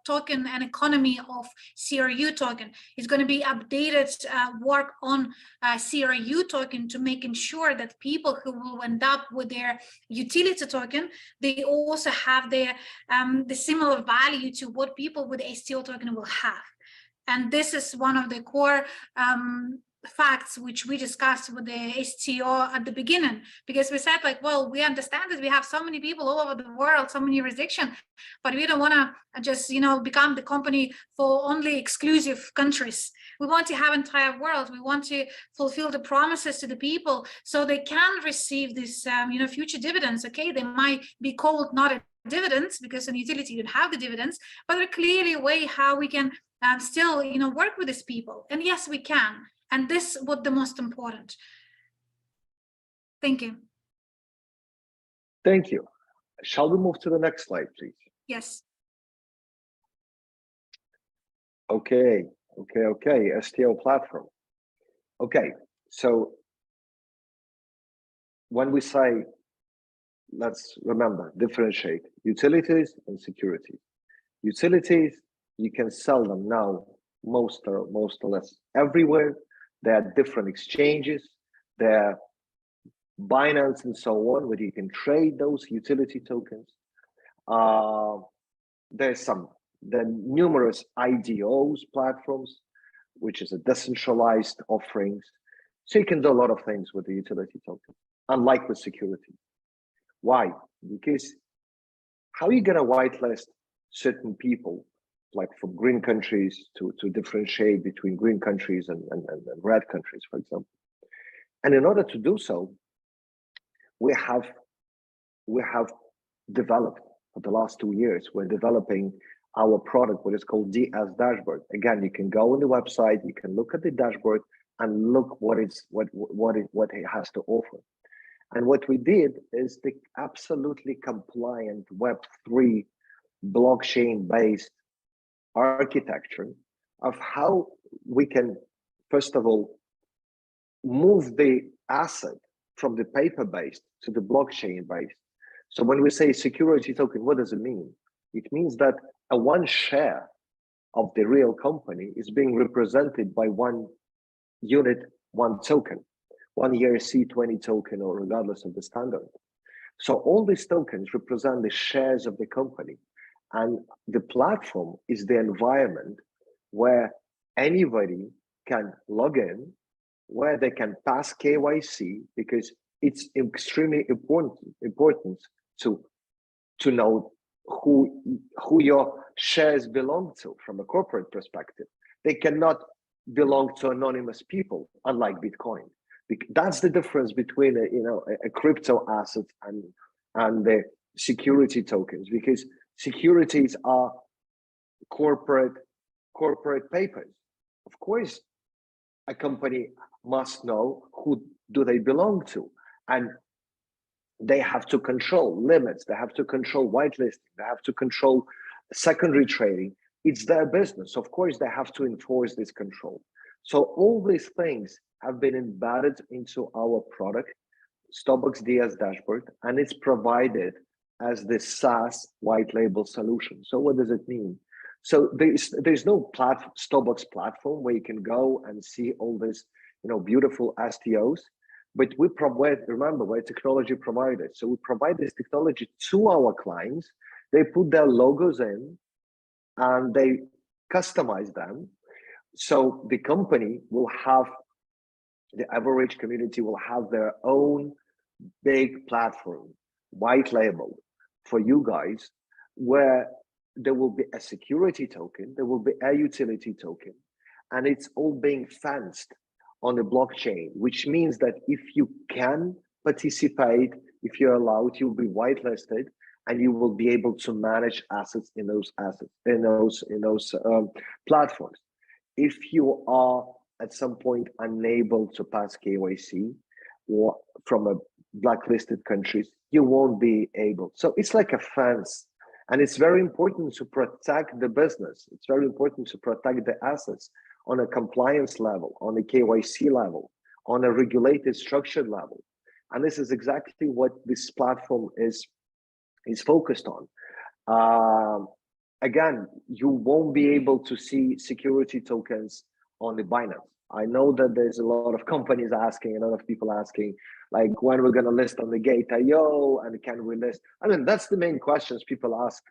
token and economy of CRU token. It's going to be updated work on CRU token, to making sure that people who will end up with their utility token, they also have their the similar value to what people with STO token will have. And this is one of the core facts which we discussed with the STO at the beginning, because we said, like, well, we understand that we have so many people all over the world, so many jurisdictions, but we don't want to just, become the company for only exclusive countries. We want to have entire world. We want to fulfill the promises to the people so they can receive this, future dividends. Okay, they might be called not a dividends because in utility you don't have the dividends, but they're clearly a way how we can still work with these people. And yes, we can, and this was the most important. Thank you. Thank you. Shall we move to the next slide, please? Yes. Okay. STO Platform. Okay, so when we say, let's remember, differentiate utilities and securities. Utilities, you can sell them now most or less everywhere. There are different exchanges, there are Binance and so on, where you can trade those utility tokens. There's the numerous IDOs platforms, which is a decentralized offerings. So you can do a lot of things with the utility token, unlike with security. Why? Because how are you going to whitelist certain people, like from green countries, to differentiate between green countries and red countries, for example? And in order to do so, we have developed for the last 2 years, we're developing our product, what is called DS dashboard. Again, you can go on the website, you can look at the dashboard and look what it has to offer. And what we did is the absolutely compliant Web3 blockchain-based architecture of how we can, first of all, move the asset from the paper-based to the blockchain-based. So when we say security token, what does it mean? It means that a one share of the real company is being represented by one unit, one token, one ERC20 token, or regardless of the standard. So all these tokens represent the shares of the company. And the platform is the environment where anybody can log in, where they can pass KYC, because it's extremely important to know who your shares belong to from a corporate perspective. They cannot belong to anonymous people, unlike Bitcoin. That's the difference between a crypto asset and the security tokens, because securities are corporate papers. Of course, a company must know who do they belong to, and they have to control limits, they have to control whitelisting, they have to control secondary trading. It's their business. Of course, they have to enforce this control. So all these things have been embedded into our product, STOBUX DS dashboard, and it's provided as the SaaS white label solution. So what does it mean? So there's no STOBUX platform where you can go and see all this, beautiful STOs, but we provide, remember, we're a technology provider. So we provide this technology to our clients. They put their logos in and they customize them. So the company will have, the average community will have their own big platform, white label for you guys, where there will be a security token, there will be a utility token, and it's all being fenced on the blockchain, which means that if you can participate, if you're allowed, you'll be whitelisted, and you will be able to manage assets in those platforms. If you are at some point unable to pass KYC or from a blacklisted countries, you won't be able. So it's like a fence, and it's very important to protect the business. It's very important to protect the assets on a compliance level, on a KYC level, on a regulated structured level. And this is exactly what this platform is focused on. Again, you won't be able to see security tokens on the Binance. I know that there's a lot of companies asking, a lot of people asking, like, when we're going to list on the Gate.io, and can we list? I mean, that's the main questions people ask,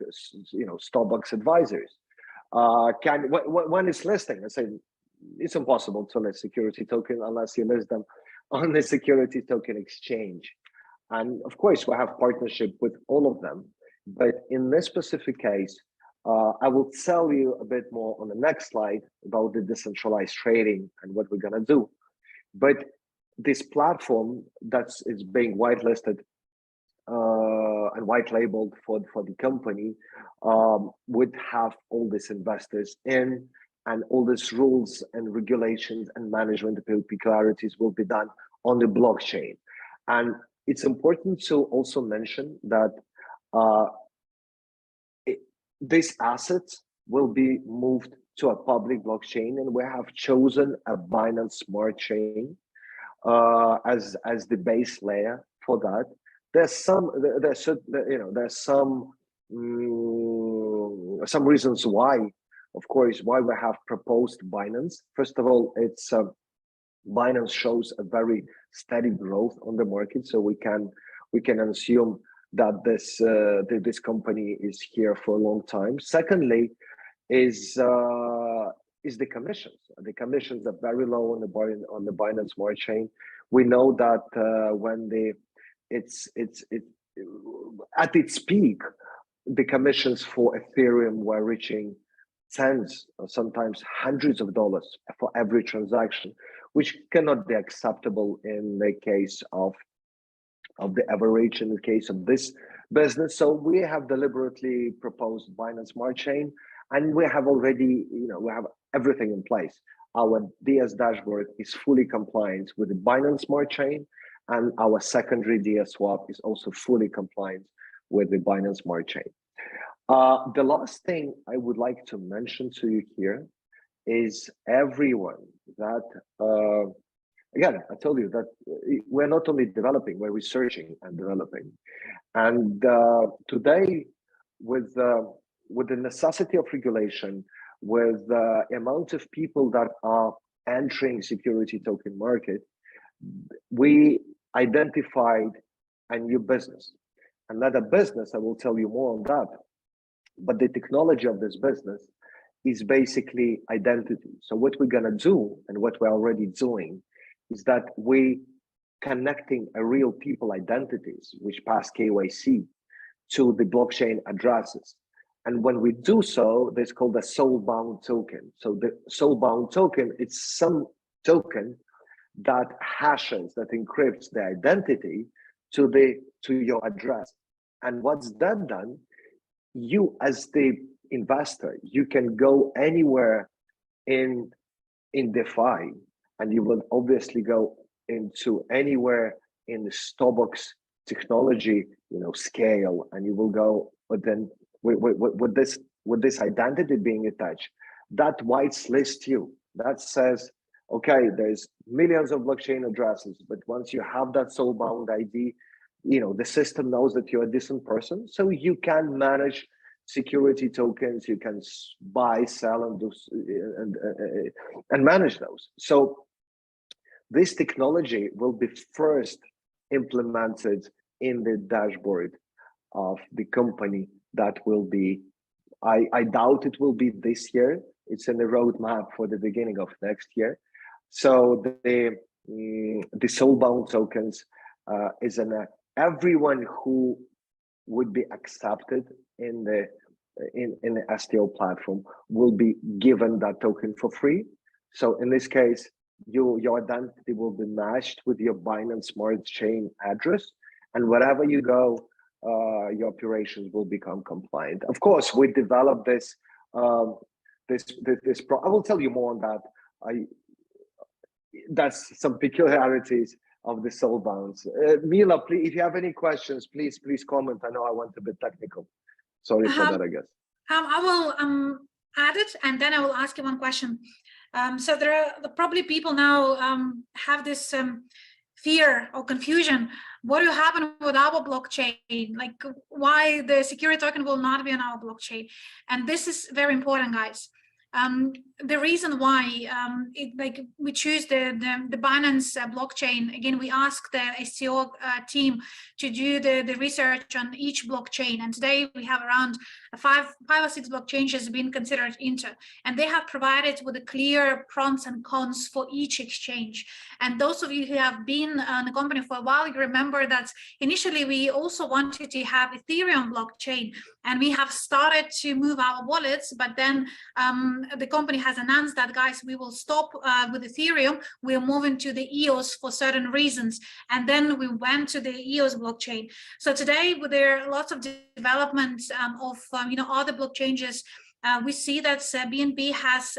STOBUX advisors. When it's listing? I say it's impossible to list security token unless you list them on the security token exchange. And of course, we have partnership with all of them. But in this specific case, I will tell you a bit more on the next slide about the decentralized trading and what we're going to do. But this platform is being whitelisted and white labeled for the company would have all these investors in, and all these rules and regulations and management peculiarities will be done on the blockchain. And it's important to also mention that these assets will be moved to a public blockchain, and we have chosen a Binance Smart Chain as the base layer for that. There's some reasons why, of course, why we have proposed Binance. First of all, it's Binance shows a very steady growth on the market, so we can assume that this company is here for a long time. Secondly, is the commissions. The commissions are very low on the Binance Smart Chain. We know that when it's at its peak, the commissions for Ethereum were reaching tens or sometimes hundreds of dollars for every transaction, which cannot be acceptable in the case of the average in the case of this business. So we have deliberately proposed Binance Smart Chain, And we have already, we have everything in place. Our DS dashboard is fully compliant with the Binance Smart Chain, and our secondary DS swap is also fully compliant with the Binance Smart Chain. The last thing I would like to mention to you here is everyone that, again, I told you that we're not only developing, we're researching and developing. And today, with the necessity of regulation, with the amount of people that are entering security token market, we identified a new business. Another business, I will tell you more on that, but the technology of this business is basically identity. So what we're gonna do, and what we're already doing, is that we connecting a real people identities, which pass KYC, to the blockchain addresses. And when we do so, this is called a Soulbound token. So the Soulbound token, it's some token that hashes, that encrypts the identity to your address. And what's that done? You, as the investor, you can go anywhere in DeFi, and you will obviously go into anywhere in the Starbucks technology, scale, and you will go. But then with this identity being attached, that whitelist you. That says, okay, there's millions of blockchain addresses, but once you have that Soulbound ID, the system knows that you're a decent person, so you can manage security tokens, you can buy, sell, and do and manage those. So this technology will be first implemented in the dashboard of the company. That will be, I doubt it will be this year. It's in the roadmap for the beginning of next year. So the Soulbound tokens is everyone who would be accepted in the STO platform will be given that token for free. So in this case, your identity will be matched with your Binance Smart Chain address, and wherever you go, your operations will become compliant. Of course, we developed this. I will tell you more on that. That's some peculiarities of the Soulbounds. Mila, please, if you have any questions, please comment. I know I went a bit technical. Sorry for that, I guess. I will add it, and then I will ask you one question. So there are probably people now have this fear or confusion. What will happen with our blockchain? Like, why the security token will not be on our blockchain? And this is very important, guys. The reason why we choose the Binance blockchain, again, we asked the STO team to do the research on each blockchain, and today we have around five or six blockchains has been considered into, and they have provided with a clear pros and cons for each exchange. And those of you who have been on the company for a while, you remember that initially we also wanted to have Ethereum blockchain, and we have started to move our wallets, but then the company has announced that, guys, we will stop with Ethereum. We're moving to the EOS for certain reasons, and then we went to the EOS blockchain. So today, there are lots of developments of other blockchains. We see that BNB has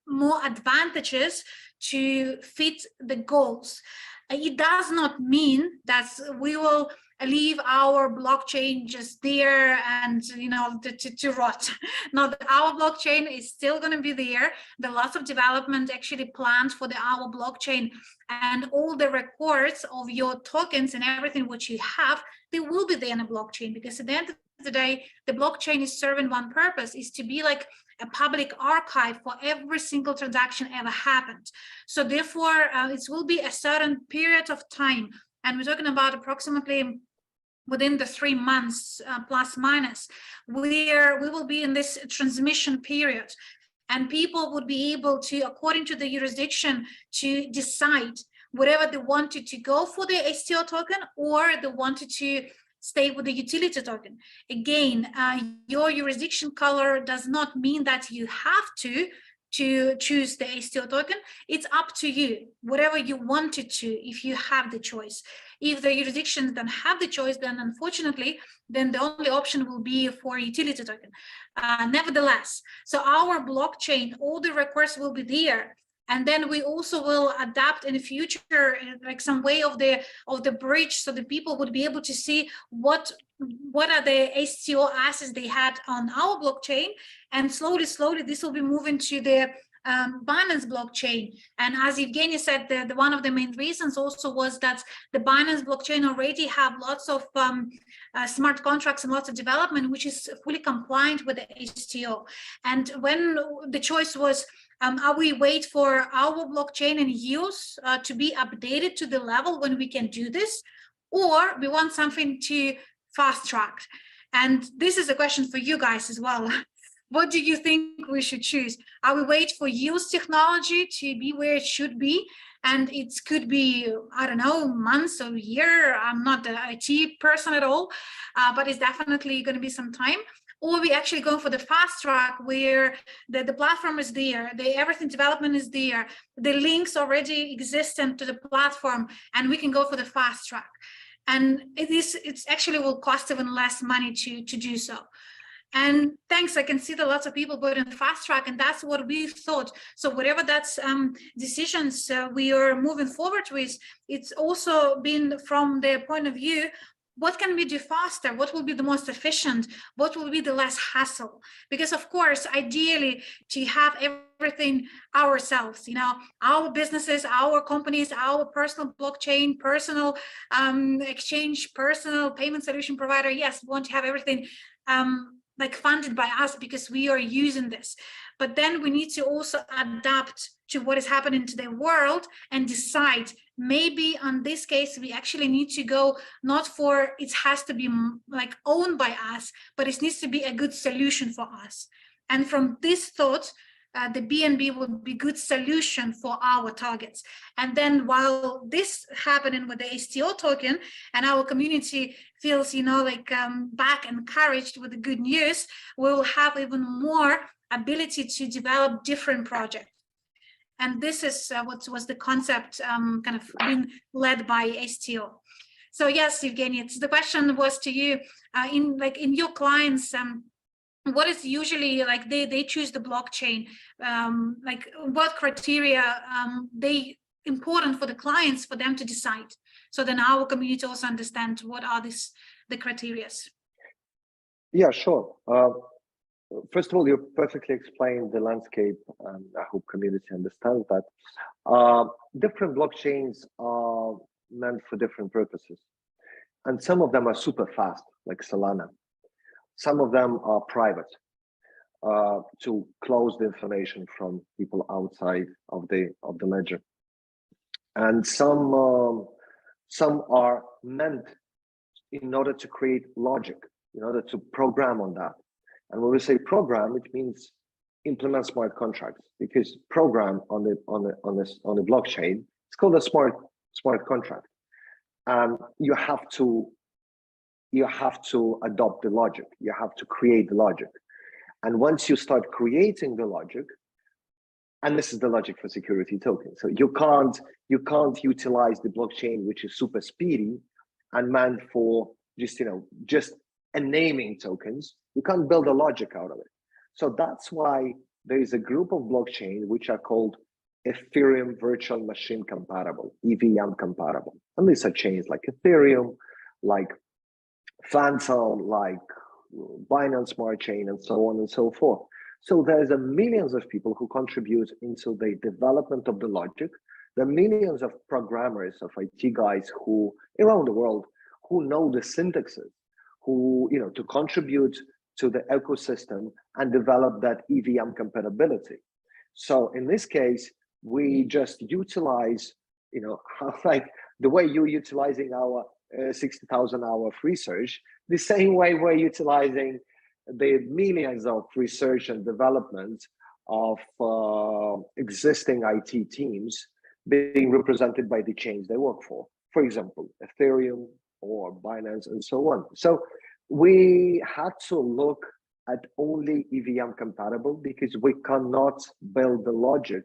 more advantages to fit the goals. It does not mean that we will leave our blockchain just there and to rot. Now, our blockchain is still going to be there. There are lots of development actually planned for our blockchain, and all the records of your tokens and everything which you have, they will be there in a blockchain, because at the end of the day, the blockchain is serving one purpose, is to be like a public archive for every single transaction ever happened. So therefore, it will be a certain period of time, and we're talking about approximately within the 3 months plus minus, where we will be in this transmission period, and people would be able to, according to the jurisdiction, to decide whether they wanted to go for the STO token or they wanted to stay with the utility token. Again, your jurisdiction color does not mean that you have to to choose the STO token. It's up to you, whatever you wanted to, if you have the choice. If the jurisdictions don't have the choice, then unfortunately, then the only option will be for utility token. Nevertheless, so our blockchain, all the requests will be there. And then we also will adapt in the future, like some way of the bridge, so the people would be able to see what are the STO assets they had on our blockchain, and slowly this will be moving to the Binance blockchain. And as Evgeny said, the one of the main reasons also was that the Binance blockchain already have lots of smart contracts and lots of development, which is fully compliant with the STO. And when the choice was, are we wait for our blockchain and use to be updated to the level when we can do this, or we want something to fast track? And this is a question for you guys as well. What do you think we should choose? Are we wait for use technology to be where it should be? And it could be, I don't know, months or a year. I'm not an IT person at all, but it's definitely going to be some time. Or we actually go for the fast track, where the platform is there, everything development is there, the links already existent to the platform, and we can go for the fast track. And it's actually will cost even less money to do so. And thanks, I can see that lots of people put in fast track, and that's what we thought. So whatever that's decisions we are moving forward with, it's also been from the point of view, what can we do faster? What will be the most efficient? What will be the less hassle? Because of course, ideally, to have everything ourselves, our businesses, our companies, our personal blockchain, personal exchange, personal payment solution provider. Yes, we want to have everything like funded by us because we are using this. But then we need to also adapt to what is happening to the world and decide, maybe on this case, we actually need to go not for it has to be like owned by us, but it needs to be a good solution for us. And from this thought, the BNB would be good solution for our targets. And then while this happening with the STO token and our community feels, back encouraged with the good news, we will have even more ability to develop different projects. And this is what was the concept kind of being led by STO. So yes, Evgeny, the question was to you, in your clients, what is usually like they choose the blockchain, like what criteria they important for the clients for them to decide, so then our community also understand what are the criteria. Yeah, sure. First of all, you perfectly explained the landscape, and I hope community understands that. Different blockchains are meant for different purposes, and some of them are super fast, like Solana. Some of them are private, to close the information from people outside of the ledger, and some are meant in order to create logic, in order to program on that. And when we say program, it means implement smart contracts, because program on the blockchain, it's called a smart contract, and you have to adopt the logic. You have to create the logic. And once you start creating the logic, and this is the logic for security tokens, so you can't utilize the blockchain, which is super speedy and meant for just a naming tokens. You can't build a logic out of it. So that's why there is a group of blockchain which are called Ethereum virtual machine compatible, EVM compatible. And these are chains like Ethereum, like Phantom, like Binance Smart Chain, and so on and so forth. So there's millions of people who contribute into the development of the logic. There are millions of programmers, of IT guys who around the world who know the syntaxes, who to contribute to the ecosystem and develop that EVM compatibility. So in this case, we just utilize, like the way you're utilizing our 60,000 hour of research, the same way we're utilizing the millions of research and development of existing IT teams being represented by the chains they work for example, Ethereum or Binance and so on. So we had to look at only EVM compatible because we cannot build the logic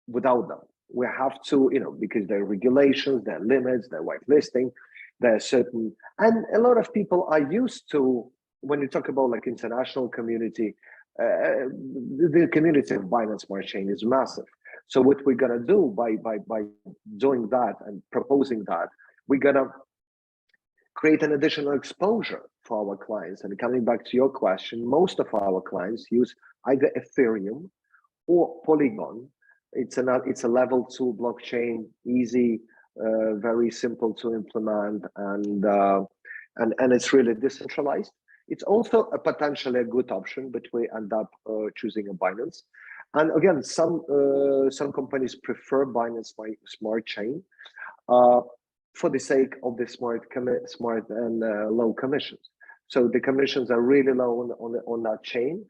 without them. We have to, because there are regulations, there are limits, there are whitelisting, there are certain, and a lot of people are used to, when you talk about like international community, the community of Binance Smart Chain is massive. So what we're gonna do by doing that and proposing that, we're gonna create an additional exposure for our clients. And coming back to your question, most of our clients use either Ethereum or Polygon. It's a level 2 blockchain, easy, very simple to implement, and it's really decentralized. It's also potentially a good option, but we end up choosing a Binance. And again, some companies prefer Binance Smart Chain for the sake of the smart and low commissions. So the commissions are really low on that chain.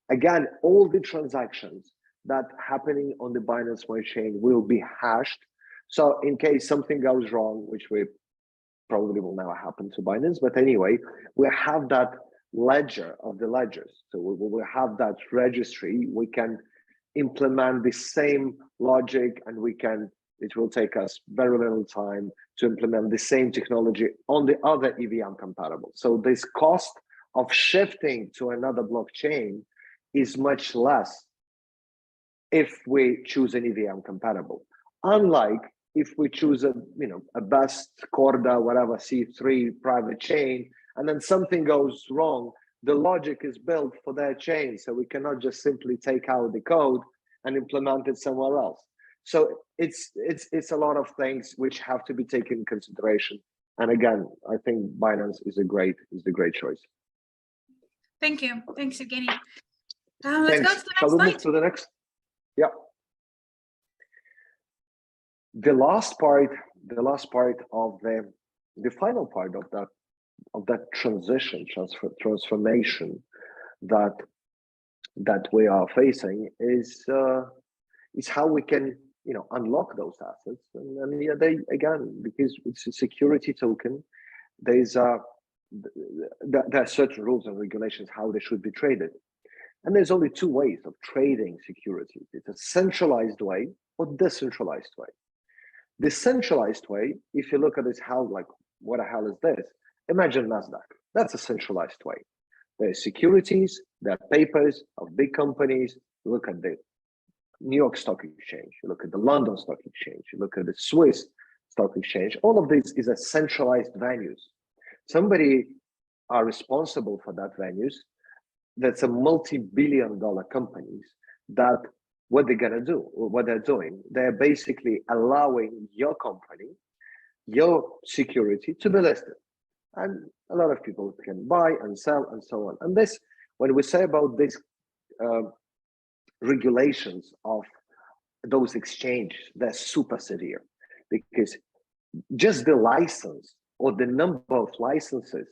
Again, all the transactions that happening on the Binance Smart Chain will be hashed. So in case something goes wrong, which we probably will never happen to Binance, but anyway, we have that ledger of the ledgers. So we will have that registry. We can implement the same logic, and it will take us very little time to implement the same technology on the other EVM compatible. So this cost of shifting to another blockchain is much less if we choose an EVM compatible. Unlike if we choose a best Corda, whatever, C3 private chain, and then something goes wrong, the logic is built for their chain. So we cannot just simply take out the code and implement it somewhere else. So it's a lot of things which have to be taken into consideration. And again, I think Binance is the great choice. Thank you. Thanks, Evgeny. Let's go to the next Shall we slide. move to the next? Yeah. The last part of the final part of that transformation that we are facing is how we can unlock those assets. And yeah, because it's a security token, there are certain rules and regulations how they should be traded. And there's only two ways of trading securities. It's a centralized way or decentralized way. The centralized way, if you look at this, what the hell is this? Imagine NASDAQ. That's a centralized way. There are securities, there are papers of big companies. Look at the New York Stock Exchange, you look at the London Stock Exchange, you look at the Swiss Stock Exchange. All of this is a centralized venues. Somebody are responsible for that venues. That's a multi-billion-dollar companies that what they're gonna do, or what they're doing, they're basically allowing your company, your security to be listed. And a lot of people can buy and sell and so on. And this, when we say about this regulations of those exchanges, they're super severe, because just the license or the number of licenses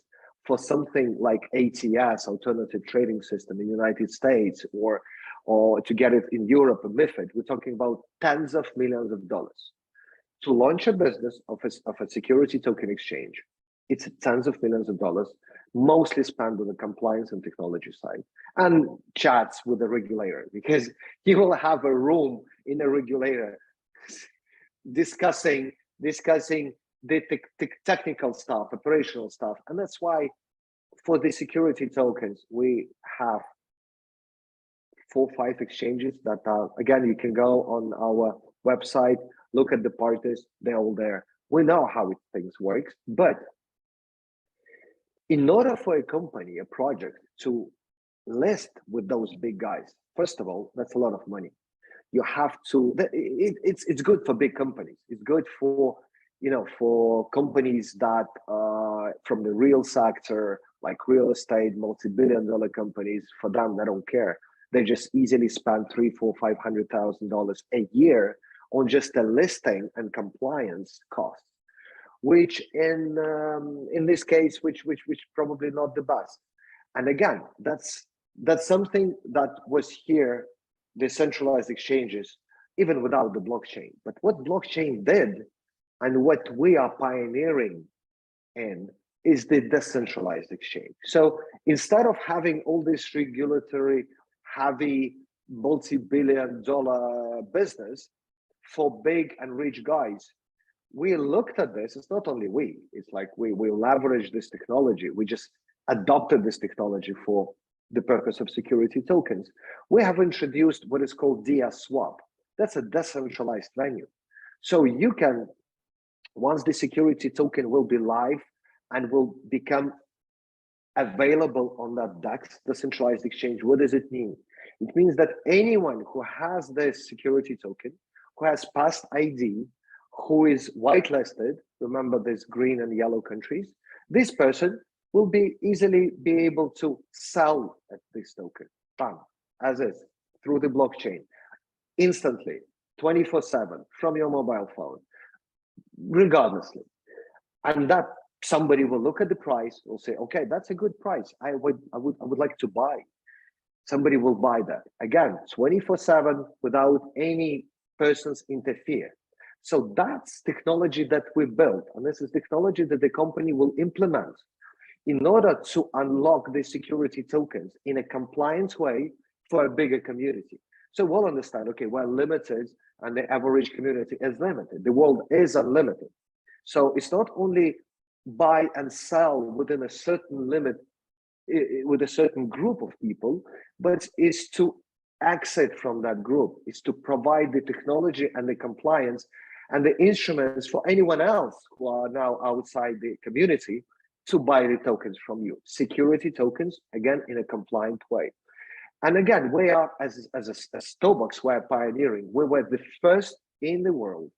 for something like ATS, alternative trading system in the United States, or to get it in Europe, a MiFID, we're talking about tens of millions of dollars. To launch a business of a security token exchange, it's tens of millions of dollars, mostly spent on the compliance and technology side, and chats with the regulator, because you will have a room in a regulator discussing the technical stuff, operational stuff. And that's why for the security tokens, we have 4 or 5 exchanges that are, again, you can go on our website, look at the parties, they're all there. We know how things work, but in order for a company, a project to list with those big guys, first of all, that's a lot of money. You have to, it's good for big companies. It's good for, for companies that from the real sector, like real estate, multi-billion-dollar companies. For them, they don't care. They just easily spend $300,000, $400,000, $500,000 a year on just the listing and compliance costs, which in this case, which probably not the best. And again, that's something that was here, the centralized exchanges, even without the blockchain. But what blockchain did, and what we are pioneering in, is the decentralized exchange. So instead of having all this regulatory heavy multi-billion-dollar business for big and rich guys, we looked at this. It's not only we, it's like we leverage this technology. We just adopted this technology for the purpose of security tokens. We have introduced what is called DSwap. That's a decentralized venue. So you can, once the security token will be live and will become available on that DEX, decentralized exchange, what does it mean? It means that anyone who has this security token, who has passed ID, who is whitelisted, remember there's green and yellow countries, this person will be easily be able to sell at this token, bam, as is, through the blockchain, instantly, 24/7, from your mobile phone, regardlessly. And that somebody will look at the price, will say, okay, that's a good price. I would like to buy. Somebody will buy that. Again, 24/7 without any persons interfere. So that's technology that we built. And this is technology that the company will implement in order to unlock the security tokens in a compliant way for a bigger community. So we'll understand, okay, we're limited and the average community is limited. The world is unlimited. So it's not only buy and sell within a certain limit with a certain group of people, but is to exit from that group, is to provide the technology and the compliance and the instruments for anyone else who are now outside the community to buy the tokens from you. Security tokens, again, in a compliant way. And again, we are, as STOBox, we're pioneering. We were the first in the world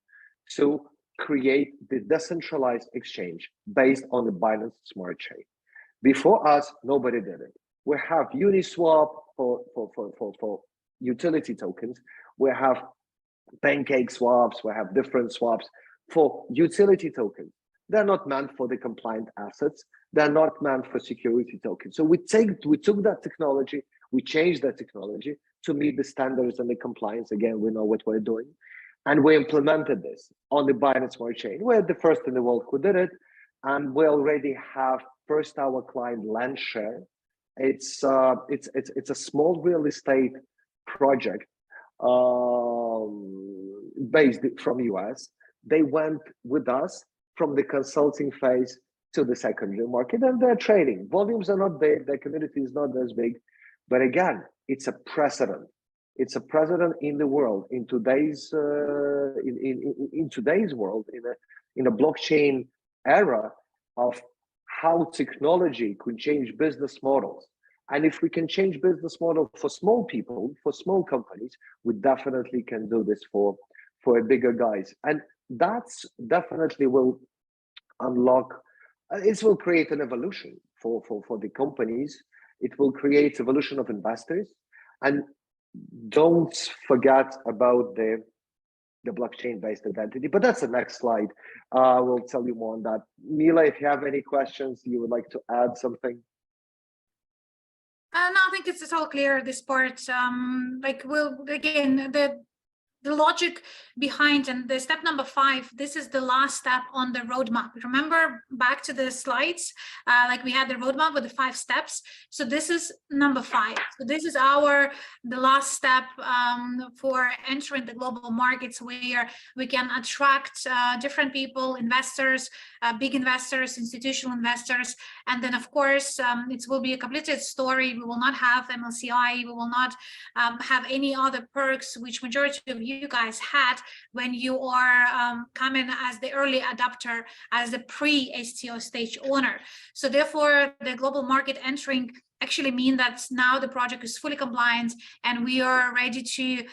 to create the decentralized exchange based on the Binance Smart Chain. Before us, nobody did it. We have Uniswap for utility tokens. We have pancake swaps. We have different swaps for utility tokens. They're not meant for the compliant assets. They're not meant for security tokens. So we took that technology, we changed that technology to meet the standards and the compliance. Again, we know what we're doing. And we implemented this on the Binance Smart Chain. We're the first in the world who did it. And we already have first our client Landshare. It's a small real estate project based from US. They went with us from the consulting phase to the secondary market, and they're trading. Volumes are not big, their community is not as big, but again, it's a precedent. It's a precedent in the world, in today's in today's world, in a blockchain era of how technology could change business models. And if we can change business model for small people, for small companies, we definitely can do this for a bigger guys. And that's definitely will unlock, it will create an evolution for the companies. It will create evolution of investors. And don't forget about the blockchain-based identity, but that's the next slide. We'll tell you more on that. Mila, if you have any questions, you would like to add something? No, I think it's all clear, this part. Like, we'll, again, the logic behind, and the step number 5, this is the last step on the roadmap. Remember back to the slides, like we had the roadmap with the 5 steps. So this is number 5. So this is the last step for entering the global markets, where we can attract different people, investors, big investors, institutional investors. And then, of course, it will be a completed story. We will not have MLCI. We will not have any other perks, which majority of you guys had when you are coming as the early adopter, as the pre-STO stage owner. So therefore, the global market entering actually mean that now the project is fully compliant and we are ready to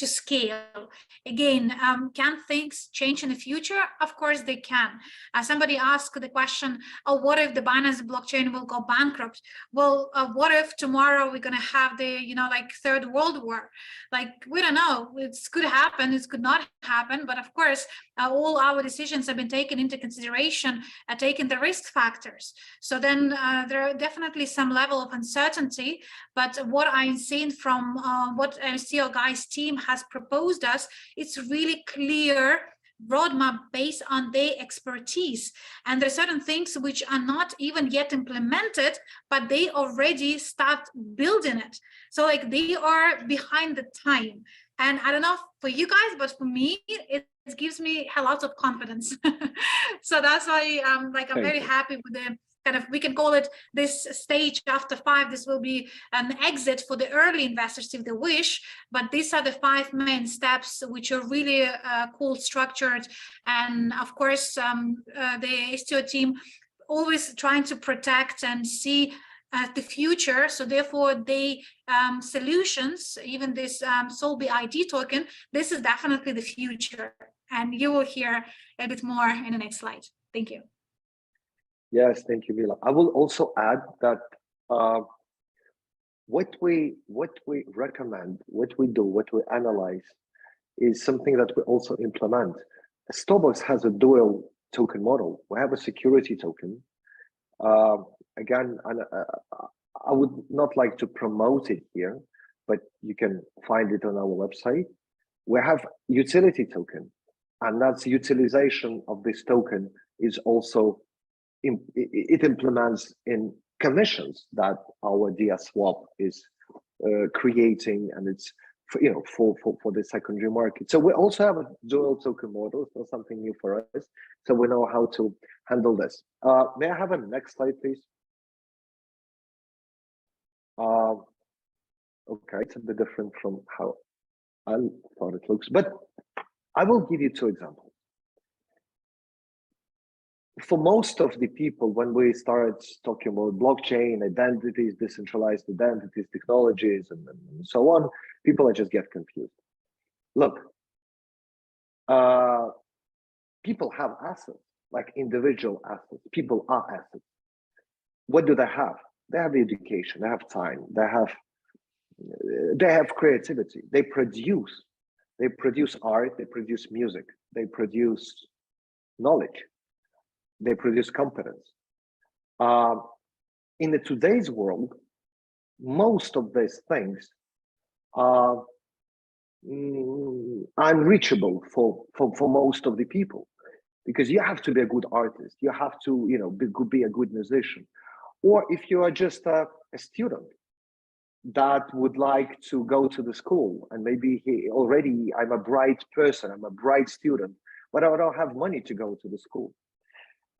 scale. Again, can things change in the future? Of course they can. Somebody asked the question, oh, what if the Binance blockchain will go bankrupt? Well, what if tomorrow we're going to have the, like, third world war? Like, we don't know. It could happen, it could not happen, but of course, all our decisions have been taken into consideration, taking the risk factors. So then there are definitely some level of uncertainty, but what I've seen from what STO guys team has proposed us, it's really clear roadmap based on their expertise. And there are certain things which are not even yet implemented, but they already start building it. So like they are behind the time. And I don't know for you guys, but for me, it gives me a lot of confidence. So that's why I'm very happy with the kind of, we can call it this stage after 5. This will be an exit for the early investors if they wish, but these are the 5 main steps which are really cool, structured. And of course, the STO team always trying to protect and see the future. So therefore, they solutions, even this Soulbound ID token, this is definitely the future. And you will hear a bit more in the next slide. Thank you. Yes, thank you, Mila. I will also add that what we recommend, what we do, what we analyze is something that we also implement. Starbucks has a dual token model. We have a security token. Again, I would not like to promote it here, but you can find it on our website. We have utility token, and that's utilization of this token is also it implements in commissions that our DS swap is creating, and it's for the secondary market. So we also have a dual token model. It's not something new for us. So we know how to handle this. May I have a next slide, please? Okay, it's a bit different from how I thought it looks, but I will give you 2 examples. For most of the people, when we start talking about blockchain, identities, decentralized identities, technologies, and so on, people just get confused. Look, people have assets, like individual assets. People are assets. What do they have? They have education, they have time, they have creativity. They produce art, they produce music, they produce knowledge. They produce competence. In today's world, most of these things are unreachable for most of the people, because you have to be a good artist, you have to be a good musician, or if you are just a student that would like to go to the school, and maybe I'm a bright person, I'm a bright student, but I don't have money to go to the school.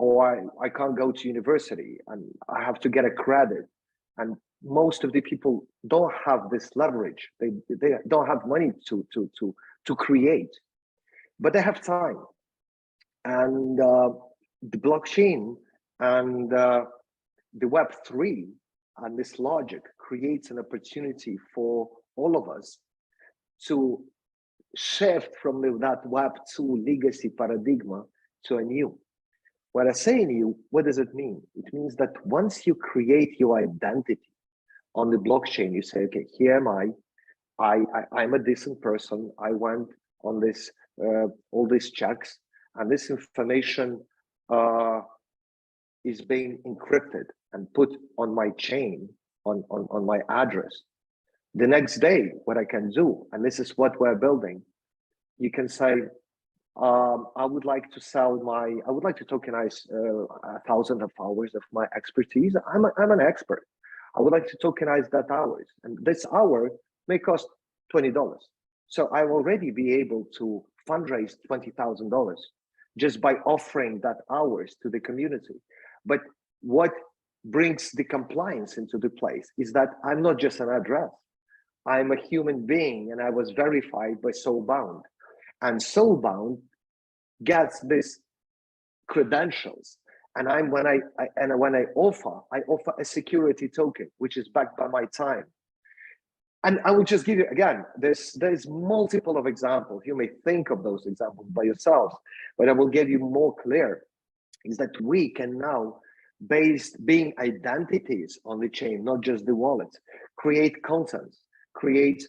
Or I can't go to university and I have to get a credit. And most of the people don't have this leverage. They don't have money to create, but they have time. And the blockchain and the Web3 and this logic creates an opportunity for all of us to shift from that Web2 legacy paradigm to a new. When I say new, what does it mean? It means that once you create your identity on the blockchain, you say, okay, here am I'm a decent person. I went on this, all these checks, and this information is being encrypted and put on my chain, on my address. The next day, what I can do, and this is what we're building, you can say, I would like to tokenize 1,000 of hours of my expertise. I'm an expert. I would like to tokenize that hours, and this hour may cost $20. So I will already be able to fundraise $20,000 just by offering that hours to the community. But what brings the compliance into the place is that I'm not just an address. I'm a human being, and I was verified by Soulbound. And Soulbound gets this credentials, and when I offer a security token which is backed by my time. And I will just give you again. There's multiple of examples. You may think of those examples by yourselves, but I will give you more clear. Is that we can now, being identities on the chain, not just the wallet, create content, create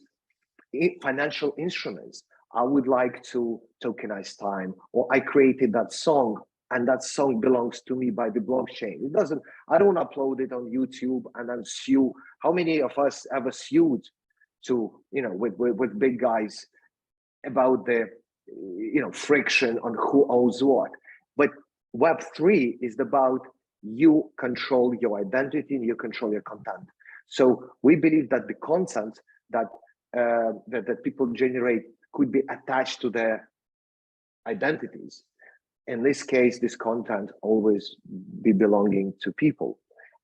financial instruments. I would like to tokenize time, or I created that song and that song belongs to me by the blockchain. I don't upload it on YouTube and then sue. How many of us ever sued with big guys about the friction on who owns what. But Web3 is about you control your identity and you control your content. So we believe that the content that that people generate could be attached to their identities. In this case, this content always be belonging to people,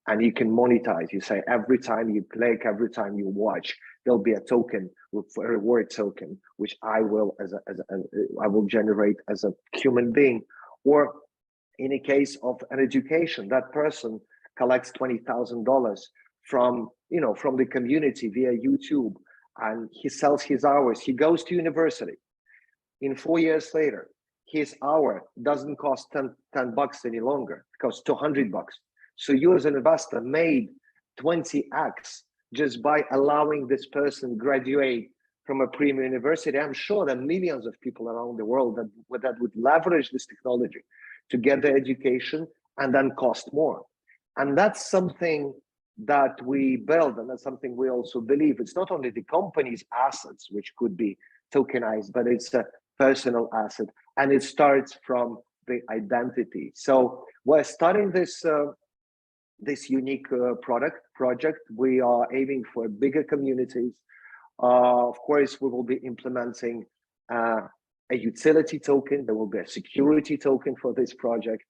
and you can monetize. You say every time you click, every time you watch, there'll be a token, a reward token, which I will I will generate as a human being. Or in a case of an education, that person collects $20,000 from from the community via YouTube, and he sells his hours. He goes to university. In 4 years later, his hour doesn't cost 10 bucks any longer. It costs 200 bucks. So you as an investor made 20x just by allowing this person graduate from a premium university. I'm sure that millions of people around the world that would leverage this technology to get their education and then cost more. And that's something that we build, and that's something we also believe. It's not only the company's assets, which could be tokenized, but it's a personal asset, and it starts from the identity. So we're starting this this unique project. We are aiming for bigger communities. Of course, we will be implementing a utility token. There will be a security token for this project.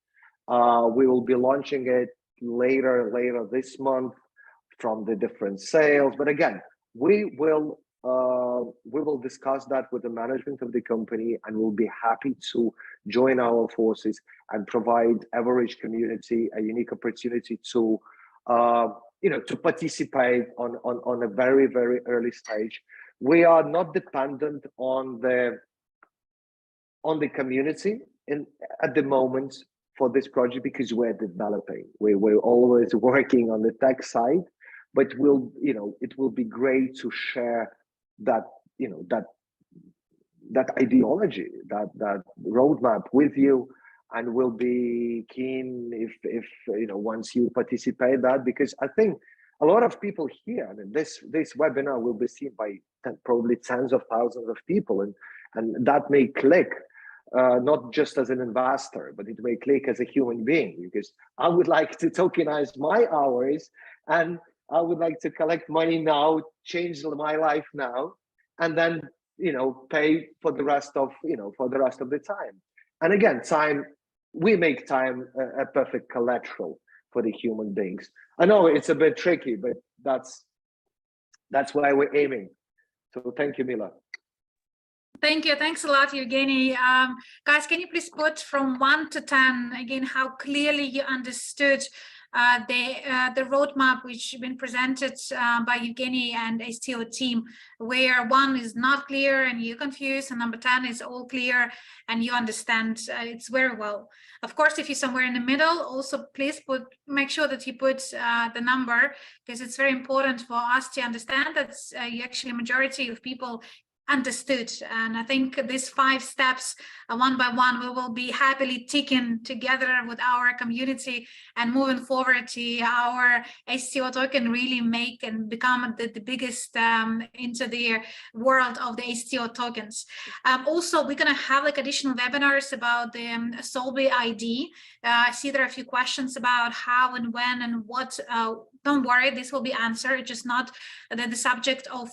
We will be launching it later this month from the different sales. But again, we will discuss that with the management of the company, and we'll be happy to join our forces and provide average community a unique opportunity to to participate on a very, very early stage. We are not dependent on the community at the moment for this project, because we're developing. We're always working on the tech side, but it will be great to share that that ideology, that roadmap with you, and we'll be keen if once you participate that, because I think a lot of people here, I mean, this webinar will be seen by probably tens of thousands of people, and that may click. Not just as an investor, but it may click as a human being, because I would like to tokenize my hours, and I would like to collect money now, change my life now, and then pay for the rest of the time. And again, we make time a perfect collateral for the human beings. I know it's a bit tricky, but that's why we're aiming. So thank you, Mila. Thank you. Thanks a lot, Evgeny. Guys, can you please put from 1 to 10 again how clearly you understood the roadmap which been presented by Evgeny and STO team, where 1 is not clear and you're confused, and number 10 is all clear and you understand it's very well. Of course, if you're somewhere in the middle, also please make sure that you put the number, because it's very important for us to understand that actually majority of people understood. And I think these 5 steps, one by one, we will be happily ticking together with our community and moving forward to our STO token really make and become the biggest into the world of the STO tokens. Also, we're going to have like additional webinars about the Soulbound ID. I see there are a few questions about how and when and what. Don't worry, this will be answered. It's just not the subject of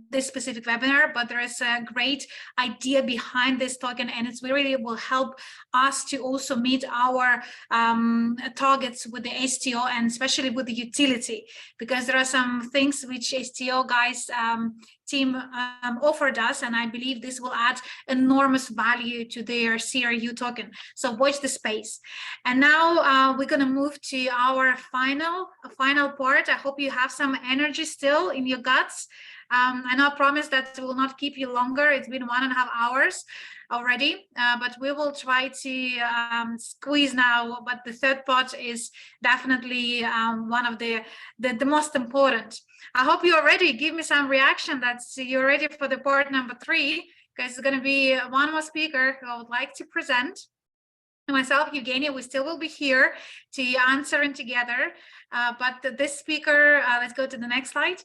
this specific webinar, but there is a great idea behind this token, and it's really will help us to also meet our targets with the STO, and especially with the utility, because there are some things which STO guys team offered us, and I believe this will add enormous value to their CRU token. So watch the space. And now we're going to move to our final part. I hope you have some energy still in your guts. I know I promise that will not keep you longer. It's been 1.5 hours already, but we will try to squeeze now. But the third part is definitely one of the most important. I hope you're ready. Give me some reaction that you're ready for the part number 3, because it's going to be one more speaker who I would like to present. Myself, Evgeny, we still will be here to answer together. But this speaker, let's go to the next slide.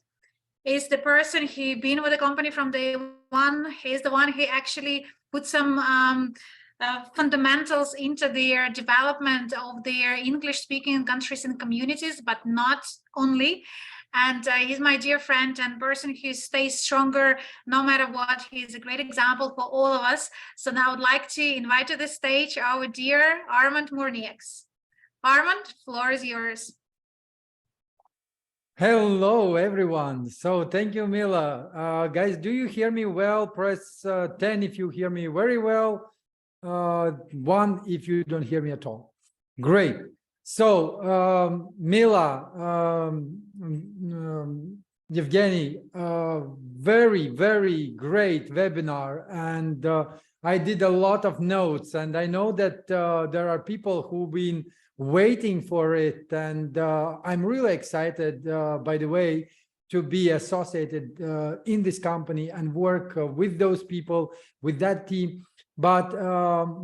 is the person who been with the company from day one. He's the one who actually put some fundamentals into their development of their English-speaking countries and communities, but not only. And he's my dear friend and person who stays stronger no matter what. He's a great example for all of us. So now I would like to invite to the stage our dear Armand Murnieks. Armand, floor is yours. Hello, everyone. So thank you, Mila. Guys, do you hear me well? Press 10 if you hear me very well. 1 if you don't hear me at all. Great. So Mila, Evgeny, very, very great webinar. And I did a lot of notes. And I know that there are people who've been waiting for it, and I'm really excited, by the way, to be associated in this company and work with those people, with that team. But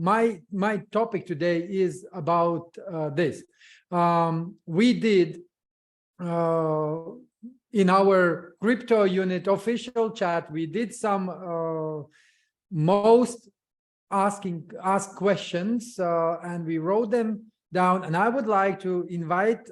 my topic today is about this. We did in our crypto unit official chat, we did some most asked questions, and we wrote them down, and I would like to invite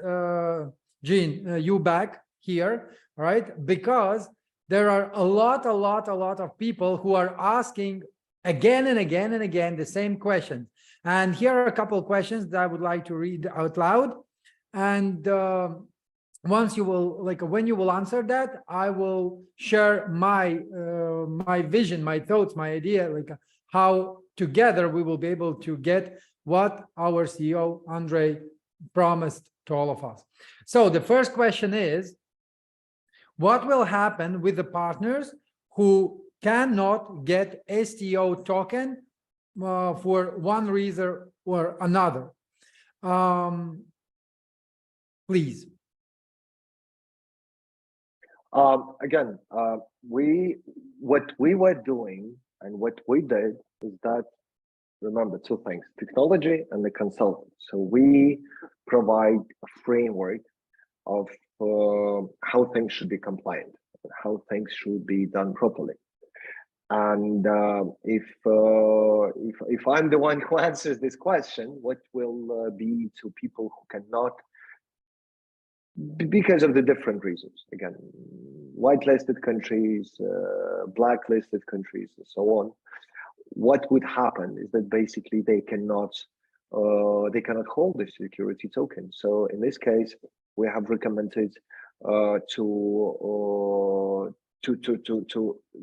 Gene, you back here, right? Because there are a lot of people who are asking again and again and again the same questions. And here are a couple of questions that I would like to read out loud. And once you will, like, when you will answer that, I will share my my vision, my thoughts, my idea, like how together we will be able to get what our CEO, Andrei, promised to all of us. So the first question is, what will happen with the partners who cannot get STO token for one reason or another? Please. Again, what we were doing and what we did is that, remember two things: technology and the consultant. So we provide a framework of how things should be compliant, how things should be done properly. And if I'm the one who answers this question, what will be to people who cannot, because of the different reasons, again, whitelisted countries, blacklisted countries, and so on, what would happen is that basically they cannot hold the security token. So in this case, we have recommended to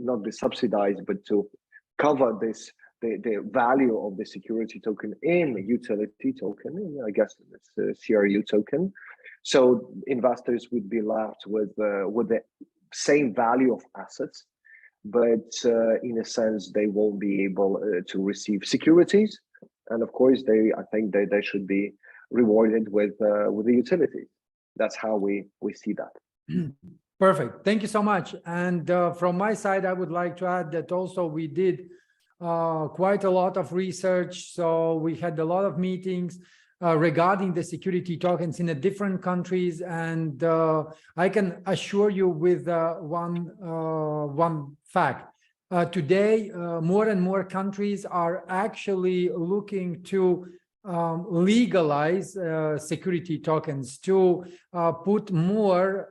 not be subsidized, but to cover this the value of the security token in utility token. I guess it's CRU token. So investors would be left with the same value of assets, but in a sense they won't be able to receive securities, and of course I think they should be rewarded with the utilities. That's how we see that. Perfect. Thank you so much. And from my side, I would like to add that also we did quite a lot of research. So we had a lot of meetings regarding the security tokens in the different countries, and I can assure you with one fact. Today, more and more countries are actually looking to legalize security tokens, to put more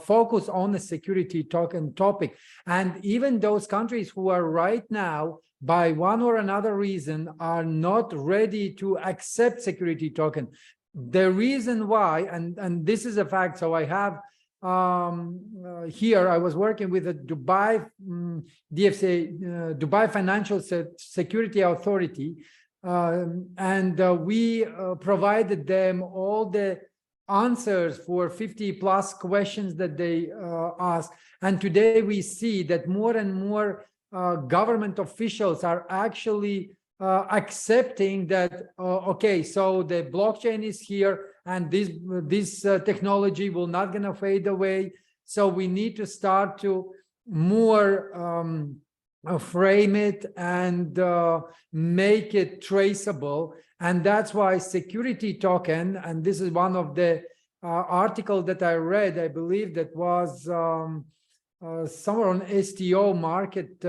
focus on the security token topic. And even those countries who are right now, by one or another reason, are not ready to accept security token. The reason why, and this is a fact, so I have here, I was working with the Dubai DFC, Dubai Financial Security Authority, and we provided them all the answers for 50+ questions that they asked. And today we see that more and more government officials are actually accepting that, okay, so the blockchain is here and this technology will not gonna fade away. So we need to start to more frame it and make it traceable. And that's why security token, and this is one of the article that I read, I believe that was somewhere on STO market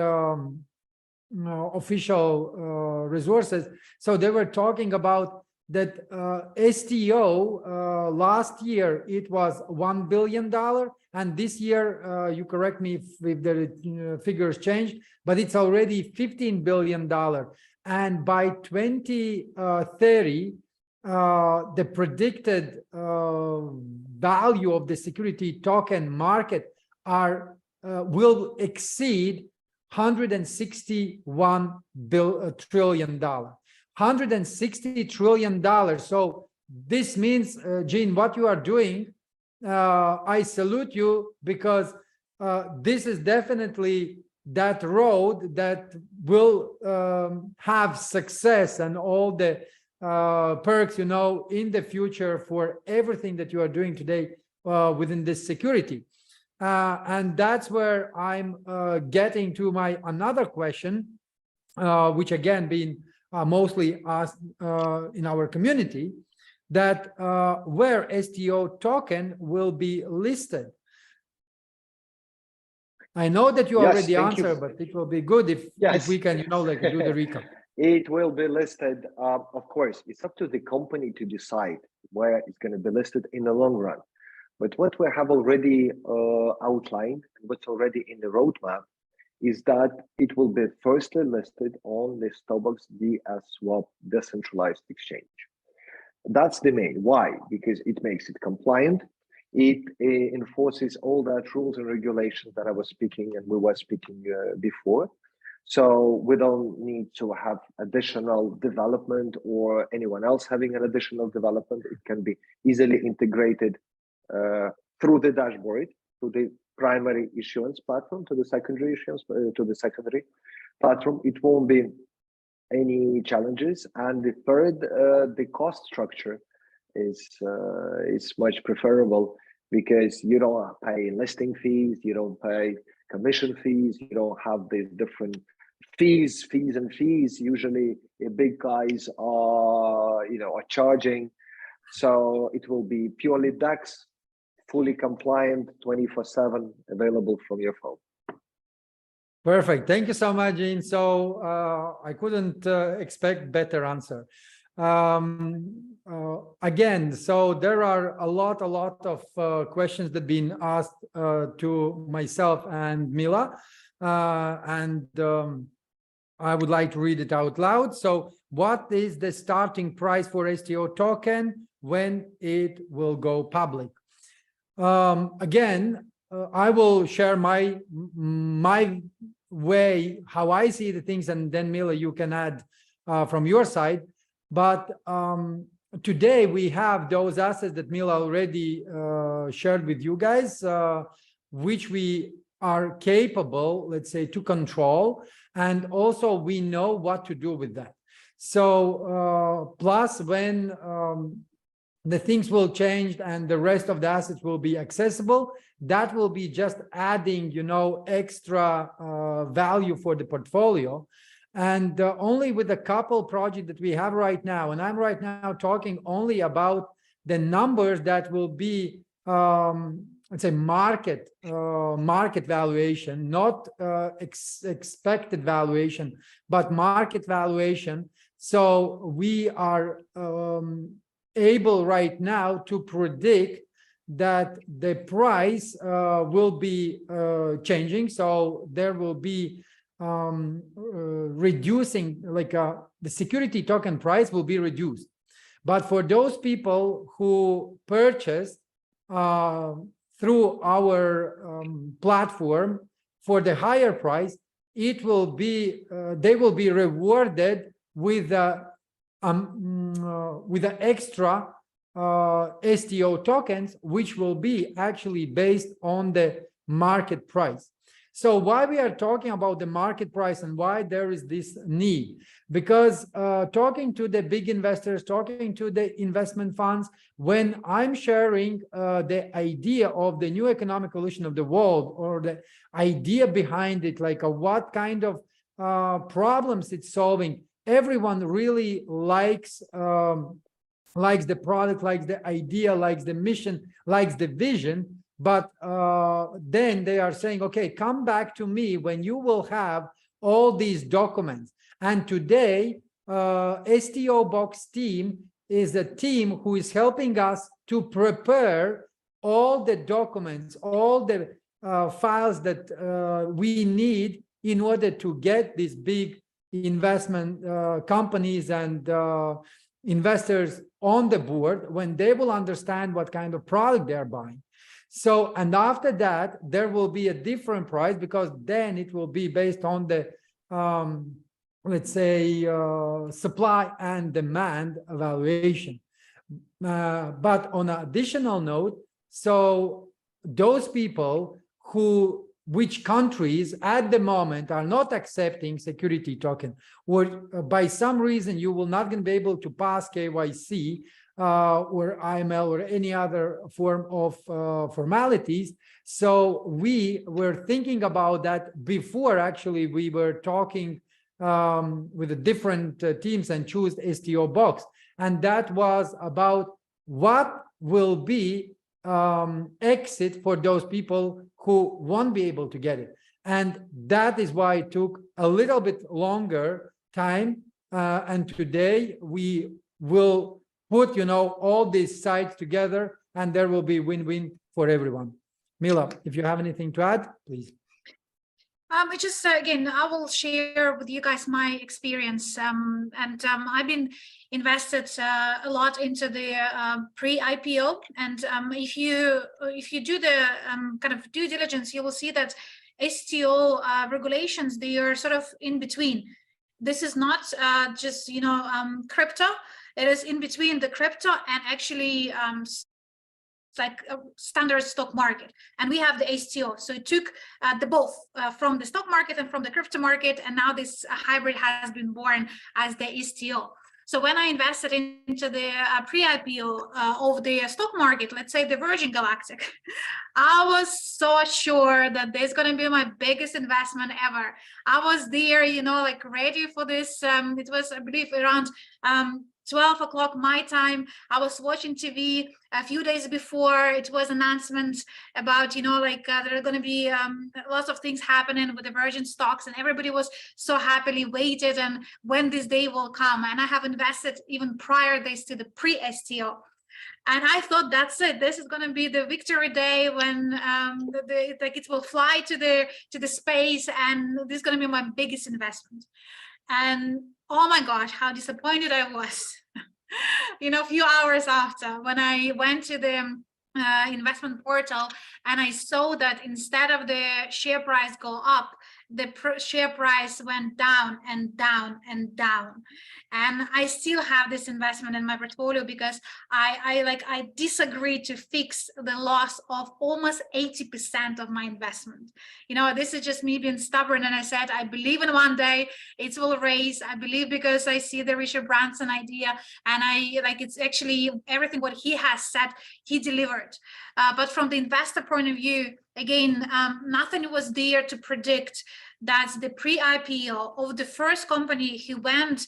official resources. So they were talking about that STO last year it was $1 billion, and this year you correct me if the figures changed, but it's already $15 billion. And by 2030, the predicted value of the security token market will exceed $161 trillion. $160 trillion. So this means, Gene, what you are doing, I salute you, because this is definitely that road that will have success and all the perks, you know, in the future for everything that you are doing today within this security. And that's where I'm getting to my another question, which again being mostly asked in our community, that where STO token will be listed. I know that you already answered, but it will be good if we can, you know, like do the recap. It will be listed. Of course, it's up to the company to decide where it's going to be listed in the long run. But what we have already outlined, what's already in the roadmap, is that it will be firstly listed on the STOBOX DS Swap decentralized exchange. That's the main. Why? Because it makes it compliant. It enforces all that rules and regulations that I was speaking and we were speaking before. So we don't need to have additional development or anyone else having an additional development. It can be easily integrated through the dashboard, to the primary issuance platform, to the secondary issuance, to the secondary platform. It won't be any challenges. And the third, the cost structure is much preferable, because you don't pay listing fees, you don't pay commission fees, you don't have these different fees. Usually big guys are, you know, are charging. So it will be purely DEX, fully compliant, 24/7, available from your phone. Perfect. Thank you so much, Gene. So I couldn't expect better answer. Again, so there are a lot of questions that have been asked to myself and Mila, and I would like to read it out loud. So what is the starting price for STO token when it will go public? Again, I will share my way, how I see the things, and then Mila, you can add from your side. But today we have those assets that Mila already shared with you guys, which we are capable, let's say, to control, and also we know what to do with that. So plus when the things will change and the rest of the assets will be accessible, that will be just adding, you know, extra value for the portfolio. And only with a couple projects that we have right now, and I'm right now talking only about the numbers that will be, let's say, market valuation, not expected valuation, but market valuation. So we are able right now to predict that the price will be changing. So there will be reducing, like the security token price will be reduced. But for those people who purchased through our platform for the higher price, it will be they will be rewarded with the extra STO tokens, which will be actually based on the market price. So why we are talking about the market price and why there is this need? Because talking to the big investors, talking to the investment funds, when I'm sharing the idea of the new economic coalition of the world, or the idea behind it, like what kind of problems it's solving, everyone really likes the product, likes the idea, likes the mission, likes the vision. But then they are saying, okay, come back to me when you will have all these documents. And today, STO Box team is a team who is helping us to prepare all the documents, all the files that we need in order to get these big investment companies and investors on the board, when they will understand what kind of product they're buying. So, and after that, there will be a different price, because then it will be based on the, let's say, supply and demand evaluation. But on an additional note, so those people which countries at the moment are not accepting security token, or by some reason you will not going to be able to pass KYC or IML or any other form of formalities. So we were thinking about that before actually we were talking with the different teams and choose STO Box. And that was about what will be exit for those people who won't be able to get it. And that is why it took a little bit longer time. And today we will put, all these sides together, and there will be win-win for everyone. Mila, if you have anything to add, please. Just again, I will share with you guys my experience, and I've been invested a lot into the pre-IPO, and if you do the kind of due diligence, you will see that STO regulations, they are sort of in between. This is not just crypto. It is in between the crypto and actually like a standard stock market, and we have the STO. So it took the both from the stock market and from the crypto market, and now this hybrid has been born as the STO. So when I invested into the pre-IPO of the stock market, let's say the Virgin Galactic, I was so sure that this is going to be my biggest investment ever. I was there, like ready for this. It was, I believe, around 12 o'clock my time. I was watching TV a few days before it was announcement about, there are going to be lots of things happening with the Virgin stocks, and everybody was so happily waited and when this day will come. And I have invested even prior this to the pre-STO. And I thought, that's it. This is going to be the victory day when it will fly to the space, and this is going to be my biggest investment. And oh my gosh, how disappointed I was. A few hours after, when I went to the investment portal and I saw that instead of the share price go up, the share price went down and down and down. And I still have this investment in my portfolio because I disagree to fix the loss of almost 80% of my investment. This is just me being stubborn, and I said, I believe in one day it will raise. I believe because I see the Richard Branson idea, and it's actually everything what he has said, he delivered. But from the investor point of view, again, nothing was there to predict that the pre-IPO of the first company who went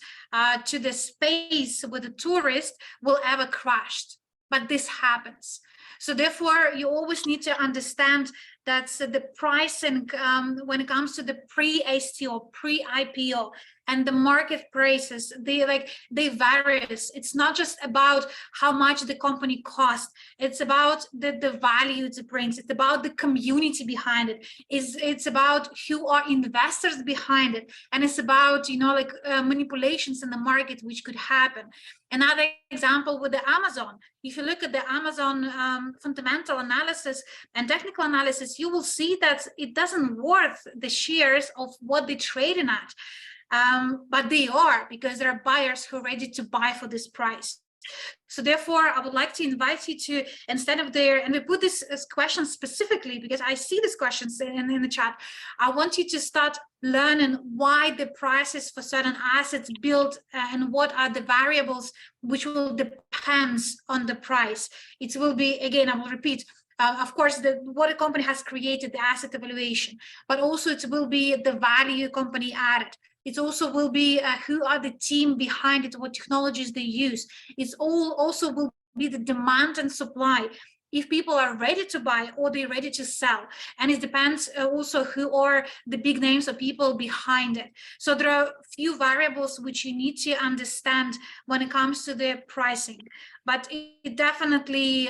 to the space with a tourist will ever crashed. But this happens. So therefore, you always need to understand that the pricing when it comes to the pre-STO, pre-IPO, and the market prices, they vary. It's not just about how much the company costs. It's about the value it brings. It's about the community behind it. It's about who are investors behind it. And it's about, manipulations in the market which could happen. Another example with the Amazon. If you look at the Amazon fundamental analysis and technical analysis, you will see that it doesn't worth the shares of what they're trading at. But they are, because there are buyers who are ready to buy for this price. So therefore, I would like to invite you to, instead of and we put this as questions specifically because I see these questions in the chat. I want you to start learning why the prices for certain assets build and what are the variables which will depend on the price. It will be, again, I will repeat, of course, what a company has created, the asset evaluation, but also it will be the value company added. It also will be who are the team behind it, what technologies they use. It's all also will be the demand and supply. if people are ready to buy or they're ready to sell. And it depends also who are the big names of people behind it. So there are a few variables which you need to understand when it comes to the pricing. But it definitely,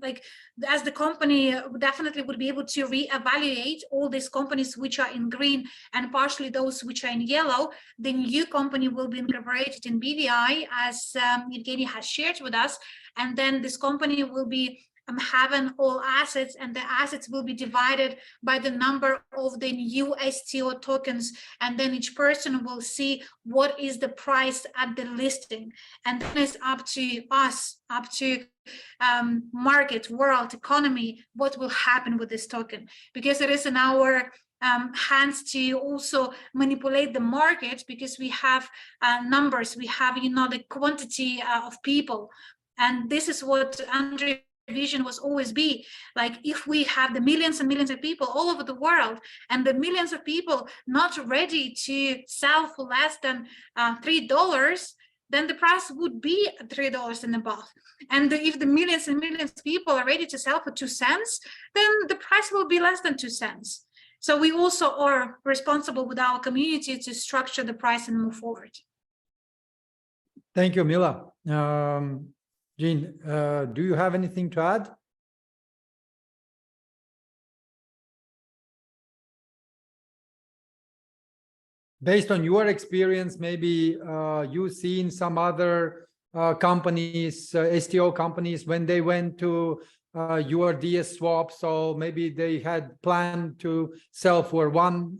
like, as the company definitely would be able to reevaluate all these companies which are in green and partially those which are in yellow. The new company will be incorporated in BVI, as Evgeny has shared with us, and then this company will be having all assets, and the assets will be divided by the number of the new STO tokens, and then each person will see what is the price at the listing, and then it's up to us, up to market, world, economy, what will happen with this token, because it is in our hands to also manipulate the market, because we have numbers, we have, you know, the quantity of people, and this is what Andrew vision was always be like. If we have the millions and millions of people all over the world, and the millions of people not ready to sell for less than $3, then the price would be $3 and above. And if the millions and millions of people are ready to sell for 2 cents, then the price will be less than 2 cents. So we also are responsible with our community to structure the price and move forward. Thank you, Mila. Gene, do you have anything to add? Based on your experience, maybe you've seen some other companies, STO companies, when they went to your DS swap, so maybe they had planned to sell for one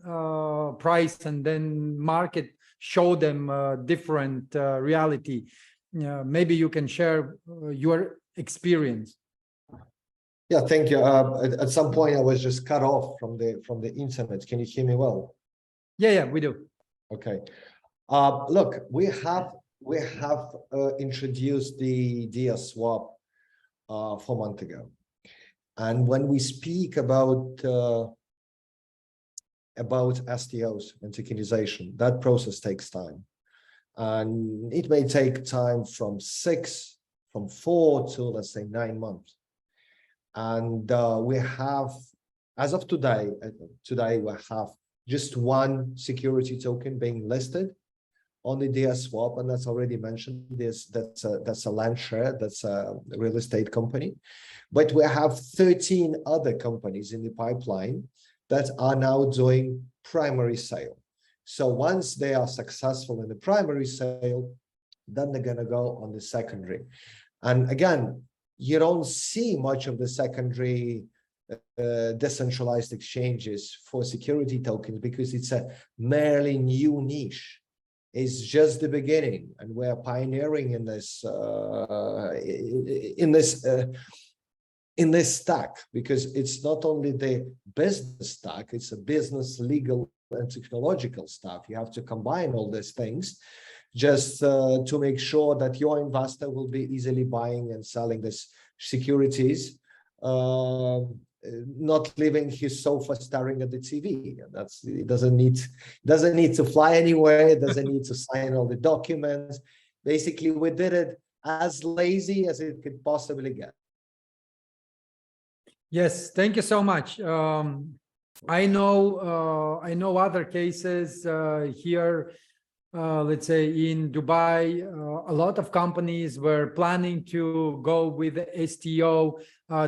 price, and then market showed them different reality. Maybe you can share your experience. Yeah, thank you. At some point, I was just cut off from the internet. Can you hear me well? Yeah, we do. Okay. Look, we have introduced the DS swap 4 months ago, and when we speak about STOs and tokenization, that process takes time. And it may take time from 4 to, let's say, 9 months. And we have, as of today, we have just one security token being listed on the DS swap, and that's already mentioned. That's a land share, that's a real estate company. But we have 13 other companies in the pipeline that are now doing primary sale. So once they are successful in the primary sale, then they're going to go on the secondary. And again, you don't see much of the secondary decentralized exchanges for security tokens, because it's a merely new niche. It's just the beginning, and we're pioneering in this stack, because it's not only the business stack, it's a business, legal, and technological stuff. You have to combine all these things just to make sure that your investor will be easily buying and selling these securities, not leaving his sofa staring at the TV. That's, it doesn't need to fly anywhere. It doesn't need to sign all the documents. Basically, we did it as lazy as it could possibly get. Yes, thank you so much. I know other cases here, let's say in Dubai, a lot of companies were planning to go with the STO.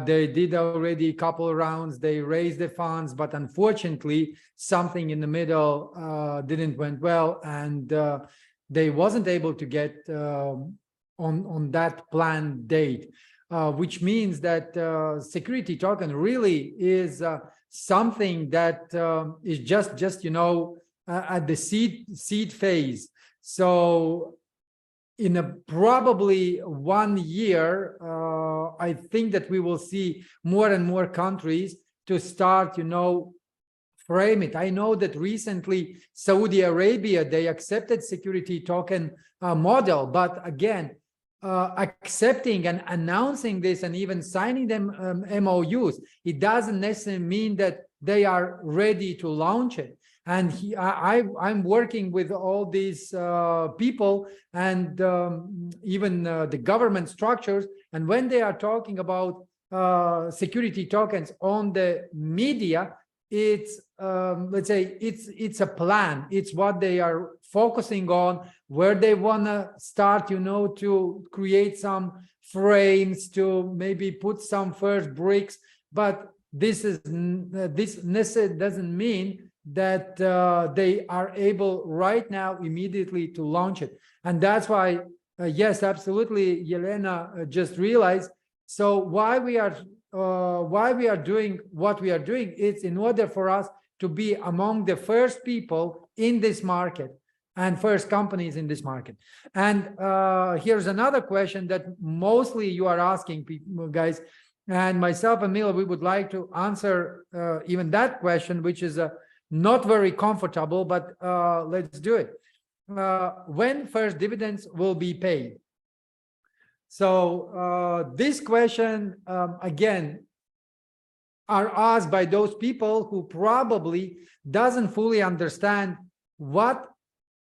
They did already a couple of rounds, they raised the funds, but unfortunately something in the middle didn't went well, and they wasn't able to get on that planned date, which means that security token really is something that is just you know, at the seed phase. So in a probably 1 year, I think that we will see more and more countries to start, you know, frame it. I know that recently Saudi Arabia, they accepted security token model, but again, accepting and announcing this and even signing them MOUs, it doesn't necessarily mean that they are ready to launch it. And I'm working with all these people and even the government structures, and when they are talking about security tokens on the media, it's let's say it's a plan. It's what they are focusing on, where they want to start, you know, to create some frames, to maybe put some first bricks. But this necessarily doesn't mean that they are able right now immediately to launch it. And that's why yes, absolutely, Yelena just realized. So why we are doing what we are doing, it's in order for us to be among the first people in this market and first companies in this market. And here's another question that mostly you are asking people, guys, and myself and Mila, we would like to answer even that question, which is not very comfortable, but let's do it. When first dividends will be paid? So this question, again, are asked by those people who probably doesn't fully understand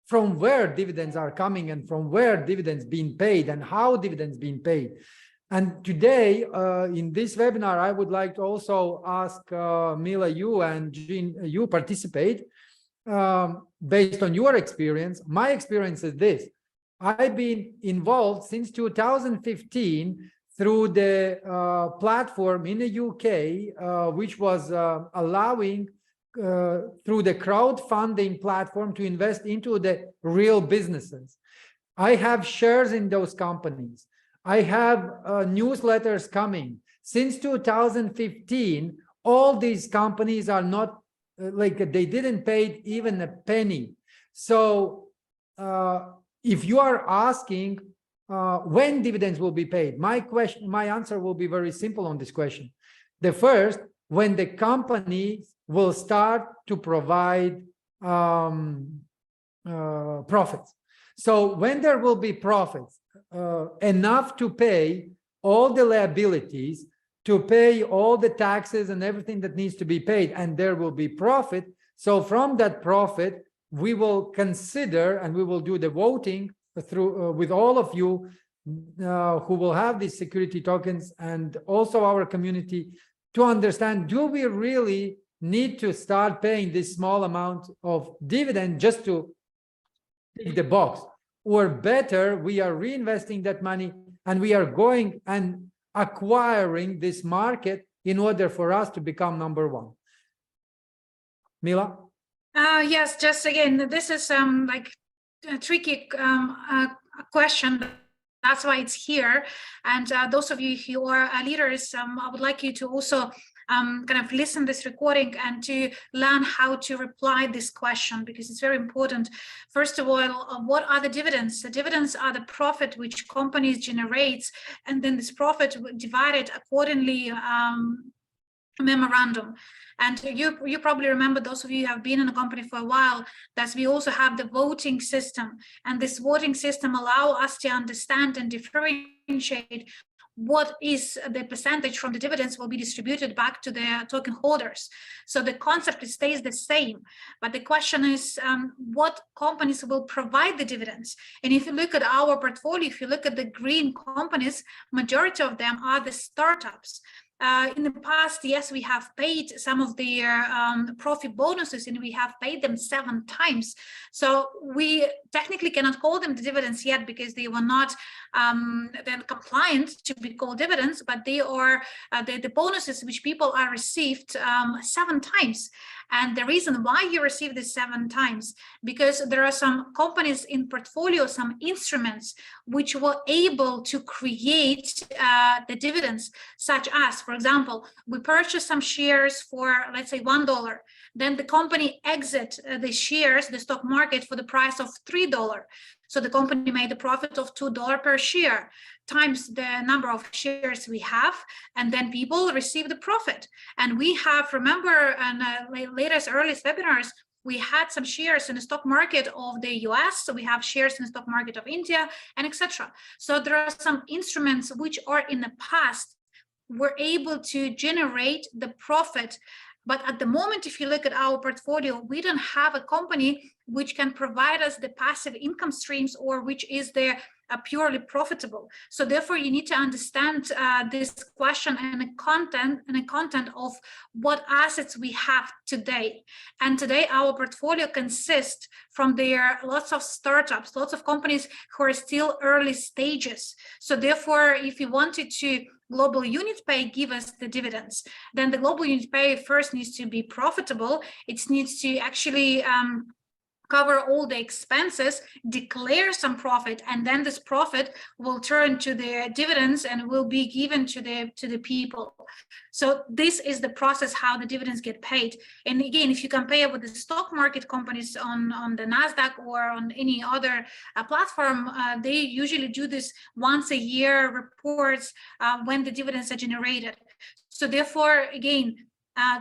from where dividends are coming and from where dividends being paid and how dividends being paid. And today, in this webinar, I would like to also ask Mila, you and Gene, you participate based on your experience. My experience is this. I've been involved since 2015 through the platform in the UK, which was allowing through the crowdfunding platform to invest into the real businesses. I have shares in those companies. I have newsletters coming. Since 2015, all these companies are not like they didn't pay even a penny. So if you are asking when dividends will be paid, my answer will be very simple on this question. The first, when the company will start to provide profits. So when there will be profits, enough to pay all the liabilities, to pay all the taxes and everything that needs to be paid, and there will be profit. So from that profit, we will consider and we will do the voting through with all of you who will have these security tokens and also our community to understand, do we really need to start paying this small amount of dividend just to tick the box? Or better, we are reinvesting that money and we are going and acquiring this market in order for us to become number one. Mila? Yes, just again, this is like a tricky question. That's why it's here. And those of you who are leaders, I would like you to also kind of listen this recording and to learn how to reply this question, because it's very important. First of all, what are the dividends? The dividends are the profit which companies generates, and then this profit divided accordingly memorandum. And you probably remember, those of you who have been in a company for a while, that we also have the voting system, and this voting system allow us to understand and differentiate what is the percentage from the dividends will be distributed back to the token holders. So the concept stays the same, but the question is what companies will provide the dividends. And if you look at our portfolio, if you look at the green companies, majority of them are the startups. In the past, yes, we have paid some of their profit bonuses, and we have paid them 7 times. So we technically cannot call them the dividends yet because they were not then compliant to be called dividends, but they are the bonuses which people are received 7 times. And the reason why you receive this 7 times, because there are some companies in portfolio, some instruments which were able to create the dividends, such as, for example, we purchase some shares for, let's say, $1. Then the company exit the shares, the stock market, for the price of $3. So the company made a profit of $2 per share times the number of shares we have, and then people receive the profit. And we have, remember, in latest earliest webinars, we had some shares in the stock market of the US, so we have shares in the stock market of India, and etc. So there are some instruments which are in the past were able to generate the profit. But at the moment, if you look at our portfolio, we don't have a company which can provide us the passive income streams, or which is the purely profitable. So therefore, you need to understand this question and the content of what assets we have today. And today, our portfolio consists from lots of startups, lots of companies who are still early stages. So therefore, if you wanted to global unit pay give us the dividends, then the global unit pay first needs to be profitable. It needs to actually cover all the expenses, declare some profit, and then this profit will turn to the dividends and will be given to the people. So this is the process how the dividends get paid. And again, if you compare with the stock market companies on the NASDAQ or on any other platform, they usually do this once a year reports when the dividends are generated. So therefore, again,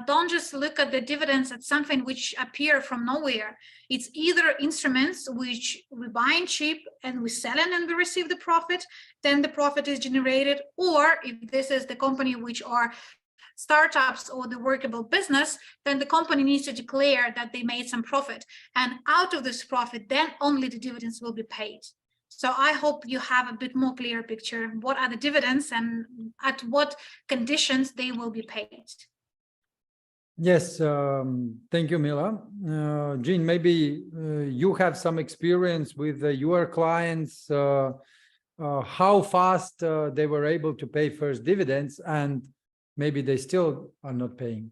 don't just look at the dividends as something which appear from nowhere. It's either instruments which we buy cheap and we sell it and we receive the profit, then the profit is generated, or if this is the company which are startups or the workable business, then the company needs to declare that they made some profit. And out of this profit, then only the dividends will be paid. So I hope you have a bit more clear picture. What are the dividends and at what conditions they will be paid? Yes, thank you, Mila. Gene, maybe you have some experience with your clients, how fast they were able to pay first dividends, and maybe they still are not paying.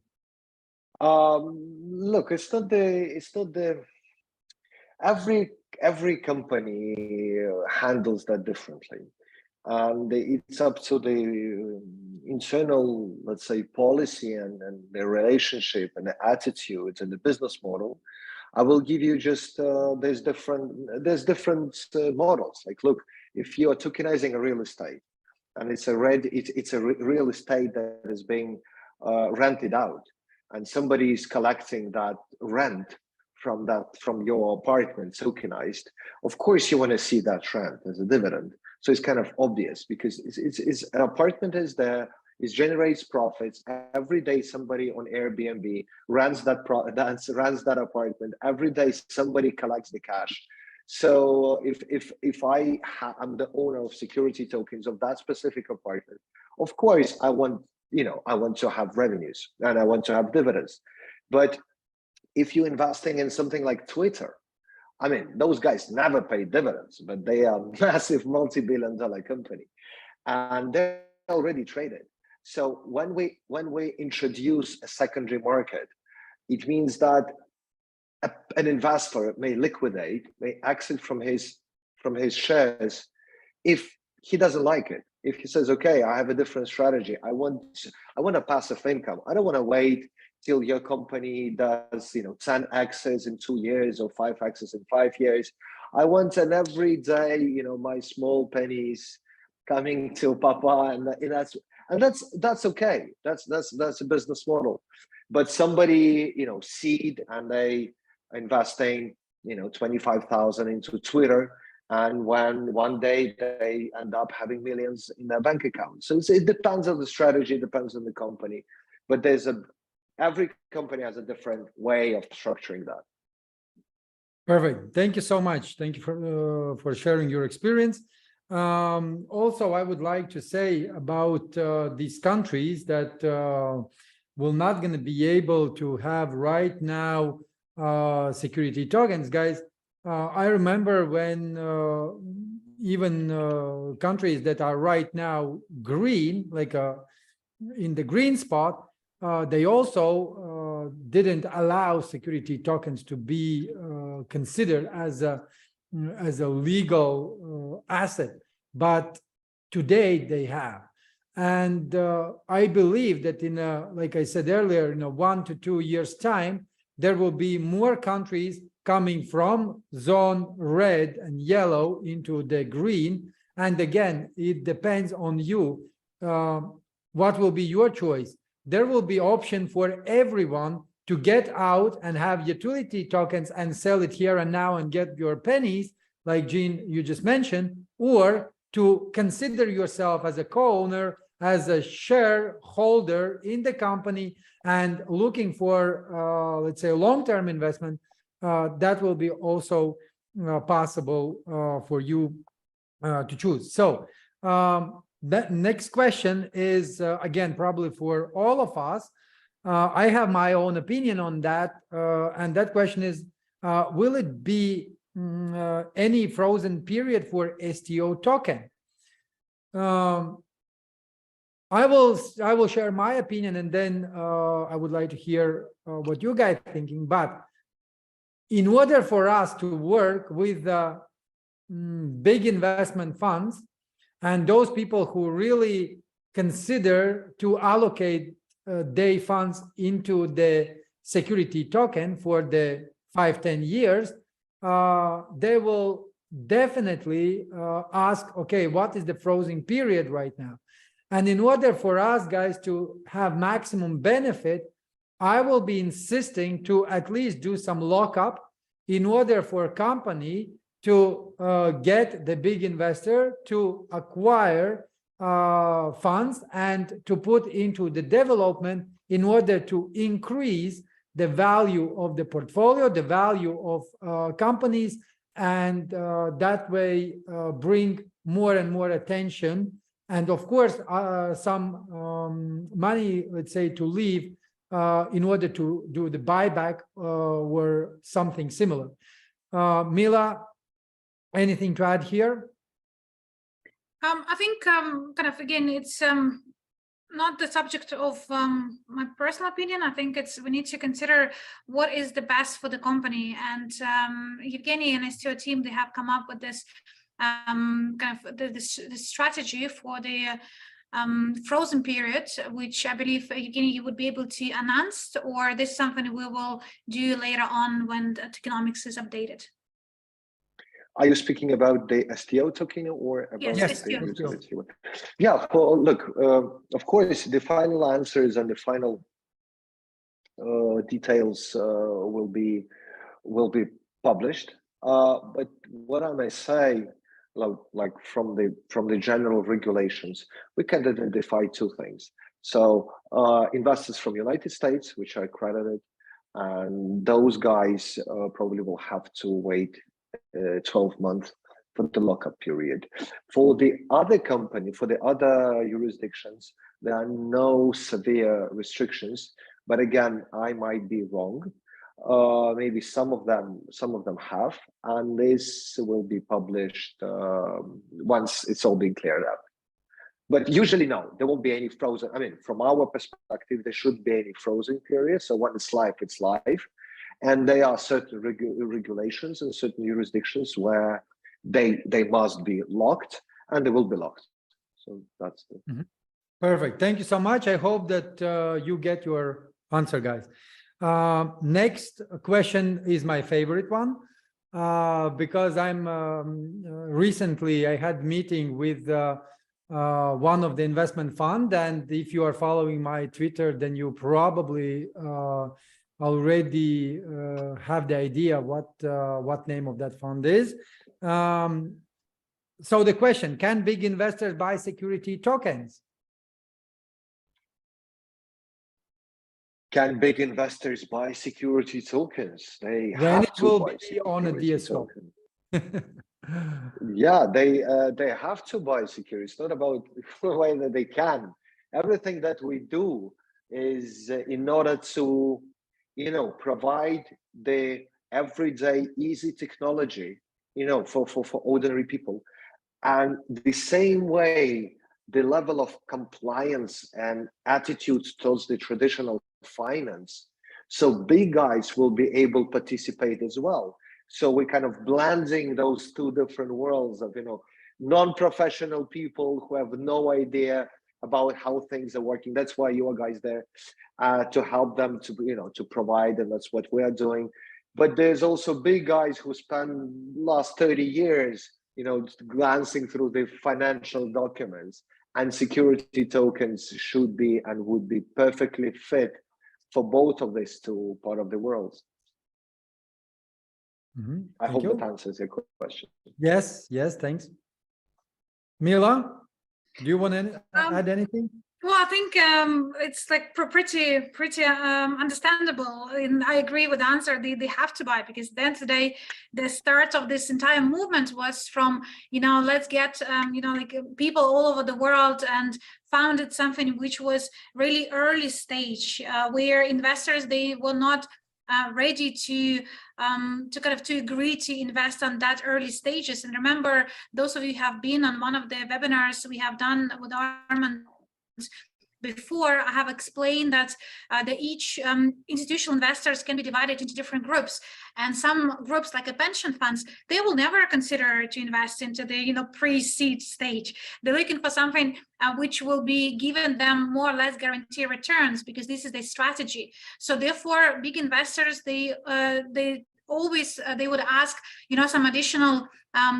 Look, it's not the every company handles that differently. And it's up to the internal, let's say, policy and the relationship and the attitudes and the business model. I will give you just there's different models. Like, look, if you are tokenizing a real estate and it's a real estate that is being rented out, and somebody is collecting that rent from your apartment tokenized, of course you want to see that rent as a dividend. So it's kind of obvious because it's an apartment is there, it generates profits every day. Somebody on Airbnb runs that apartment every day. Somebody collects the cash. So if I'm the owner of security tokens of that specific apartment, of course I want to have revenues and I want to have dividends. But if you're investing in something like Twitter, I mean, those guys never pay dividends, but they are massive multi-billion-dollar company, and they're already traded. So when we introduce a secondary market, it means that an investor may exit from his shares if he doesn't like it. If he says, okay, I have a different strategy. I want a passive income. I don't want to wait till your company does 10x's in 2 years or 5x's in 5 years. I want an everyday, my small pennies coming to Papa, and that's okay. That's a business model. But somebody seed and they investing 25,000 into Twitter, and when one day they end up having millions in their bank account. So it depends on the strategy, it depends on the company, but every company has a different way of structuring that. Perfect. Thank you so much. Thank you for sharing your experience. Also, I would like to say about these countries that will not going to be able to have right now security tokens, guys. I remember when even countries that are right now green, like in the green spot, they also didn't allow security tokens to be considered as a legal asset, but today they have. And I believe that like I said earlier, in 1 to 2 years time, there will be more countries coming from zone red and yellow into the green. And again, it depends on you. What will be your choice? There will be option for everyone to get out and have utility tokens and sell it here and now and get your pennies, like Gene, you just mentioned, or to consider yourself as a co-owner, as a shareholder in the company and looking for, let's say, a long-term investment. That will be also possible for you to choose. So the next question is again probably for all of us. I have my own opinion on that, and that question is: will it be any frozen period for STO token? I will share my opinion, and then I would like to hear what you guys are thinking. But in order for us to work with big investment funds and those people who really consider to allocate their funds into the security token for the 5-10 years, they will definitely ask, okay, what is the frozen period right now? And in order for us guys to have maximum benefit, I will be insisting to at least do some lockup in order for a company to get the big investor to acquire funds and to put into the development in order to increase the value of the portfolio, the value of companies, and that way bring more and more attention. And of course, some money, let's say, to leave in order to do the buyback or something similar. Mila, anything to add here? I think kind of again, it's not the subject of my personal opinion. I think we need to consider what is the best for the company. And Evgeny and STO team, they have come up with this kind of the strategy for the frozen period, which I believe Evgeny, you would be able to announce, or this is something we will do later on when the tokenomics is updated. Are you speaking about the STO token or about yes, the STO? Yeah, well, look, of course, the final answers and the final details will be published. But what I may say, like from the general regulations, we can identify two things. So investors from United States, which are accredited, and those guys probably will have to wait 12 months for the lockup period. For the other company, for the other jurisdictions, there are no severe restrictions. But again, I might be wrong. Maybe some of them have, and this will be published once it's all been cleared up. But usually, no, there won't be any frozen. I mean, from our perspective, there shouldn't be any frozen period. So when it's live, it's live. And there are certain regulations and certain jurisdictions where they must be locked, and they will be locked. So that's the... Perfect. Thank you so much. I hope that you get your answer, guys. Next question is my favorite one, because I'm recently I had meeting with one of the investment fund, and if you are following my Twitter, then you probably already have the idea what name of that fund is. So the question: can big investors buy security tokens? Can big investors buy security tokens? They When have it to will buy be on a DSO. Yeah, they have to buy security. It's not about the way that they can. Everything that we do is in order to, provide the everyday easy technology, for ordinary people. And the same way, the level of compliance and attitude towards the traditional finance, so big guys will be able to participate as well. So we're kind of blending those two different worlds of, non-professional people who have no idea about how things are working. That's why you are guys there to help them to provide, and that's what we are doing. But there's also big guys who spend last 30 years, glancing through the financial documents, and security tokens should be and would be perfectly fit for both of these two part of the world. I hope that answers your question. Yes, thanks. Mila, do you want to add anything? Well, I think it's like pretty understandable, and I agree with the answer. They have to buy, because then today the start of this entire movement was from, let's get like people all over the world, and founded something which was really early stage, where investors, they were not ready to agree to invest on that early stages. And remember, those of you who have been on one of the webinars we have done with Armand before, I have explained that each institutional investors can be divided into different groups, and some groups, like a pension funds, they will never consider to invest into the pre-seed stage. They're looking for something which will be giving them more or less guaranteed returns, because this is their strategy. So therefore, big investors, they always they would ask some additional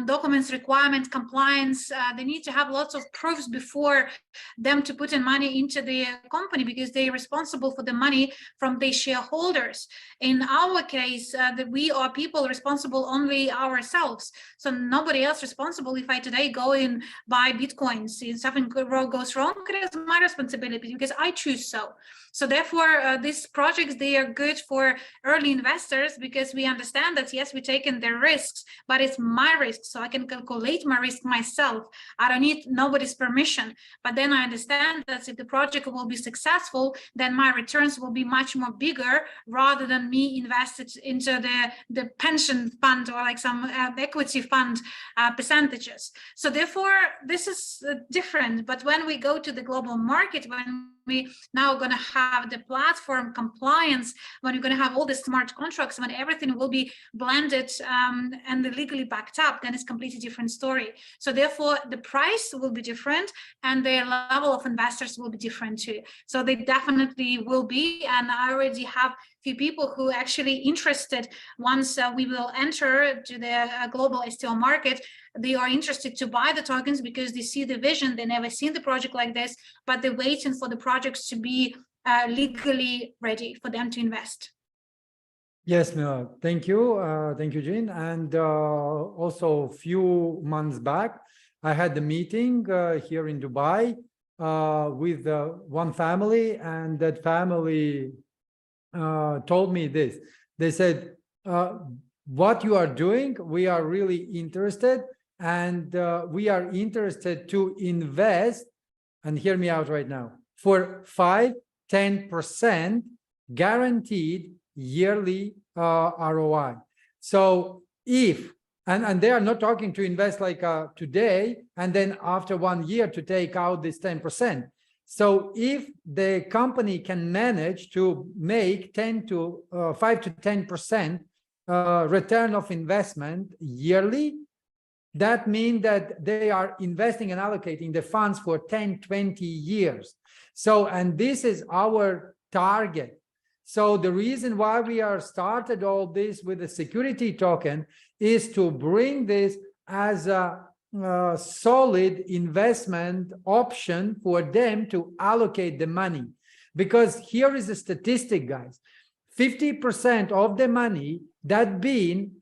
documents, requirements, compliance. They need to have lots of proofs before them to put in money into the company, because they're responsible for the money from their shareholders. In our case, that we are people responsible only ourselves, so nobody else responsible. If I today go and buy bitcoins, if something goes wrong, it is my responsibility, because I choose so. So therefore, these projects, they are good for early investors, because we understand that, yes, we're taking their risks, but it's my risk, so I can calculate my risk myself. I don't need nobody's permission. But then I understand that if the project will be successful, then my returns will be much more bigger, rather than me invested into the pension fund, or like some equity fund percentages. So therefore, this is different. But when we go to the global market, when we now going to have the platform compliance, when you're going to have all the smart contracts, when everything will be blended and legally backed up, then it's a completely different story. So therefore, the price will be different, and the level of investors will be different too. So they definitely will be, and I already have few people who actually interested. Once we will enter to the global STO market, they are interested to buy the tokens, because they see the vision. They never seen the project like this, but they're waiting for the projects to be legally ready for them to invest. Yes, Mila, thank you. Thank you, Gene. And also a few months back, I had a meeting here in Dubai with one family, and that family told me this. They said, what you are doing, we are really interested, and we are interested to invest, and hear me out right now, for 5-10% guaranteed yearly ROI. So if, and they are not talking to invest like today, and then after 1 year to take out this 10%. So if the company can manage to make 5 to 10% return of investment yearly, that means that they are investing and allocating the funds for 10-20 years. So, and this is our target. So the reason why we are started all this with a security token is to bring this as a solid investment option for them to allocate the money. Because here is the statistic, guys. 50% of the money that been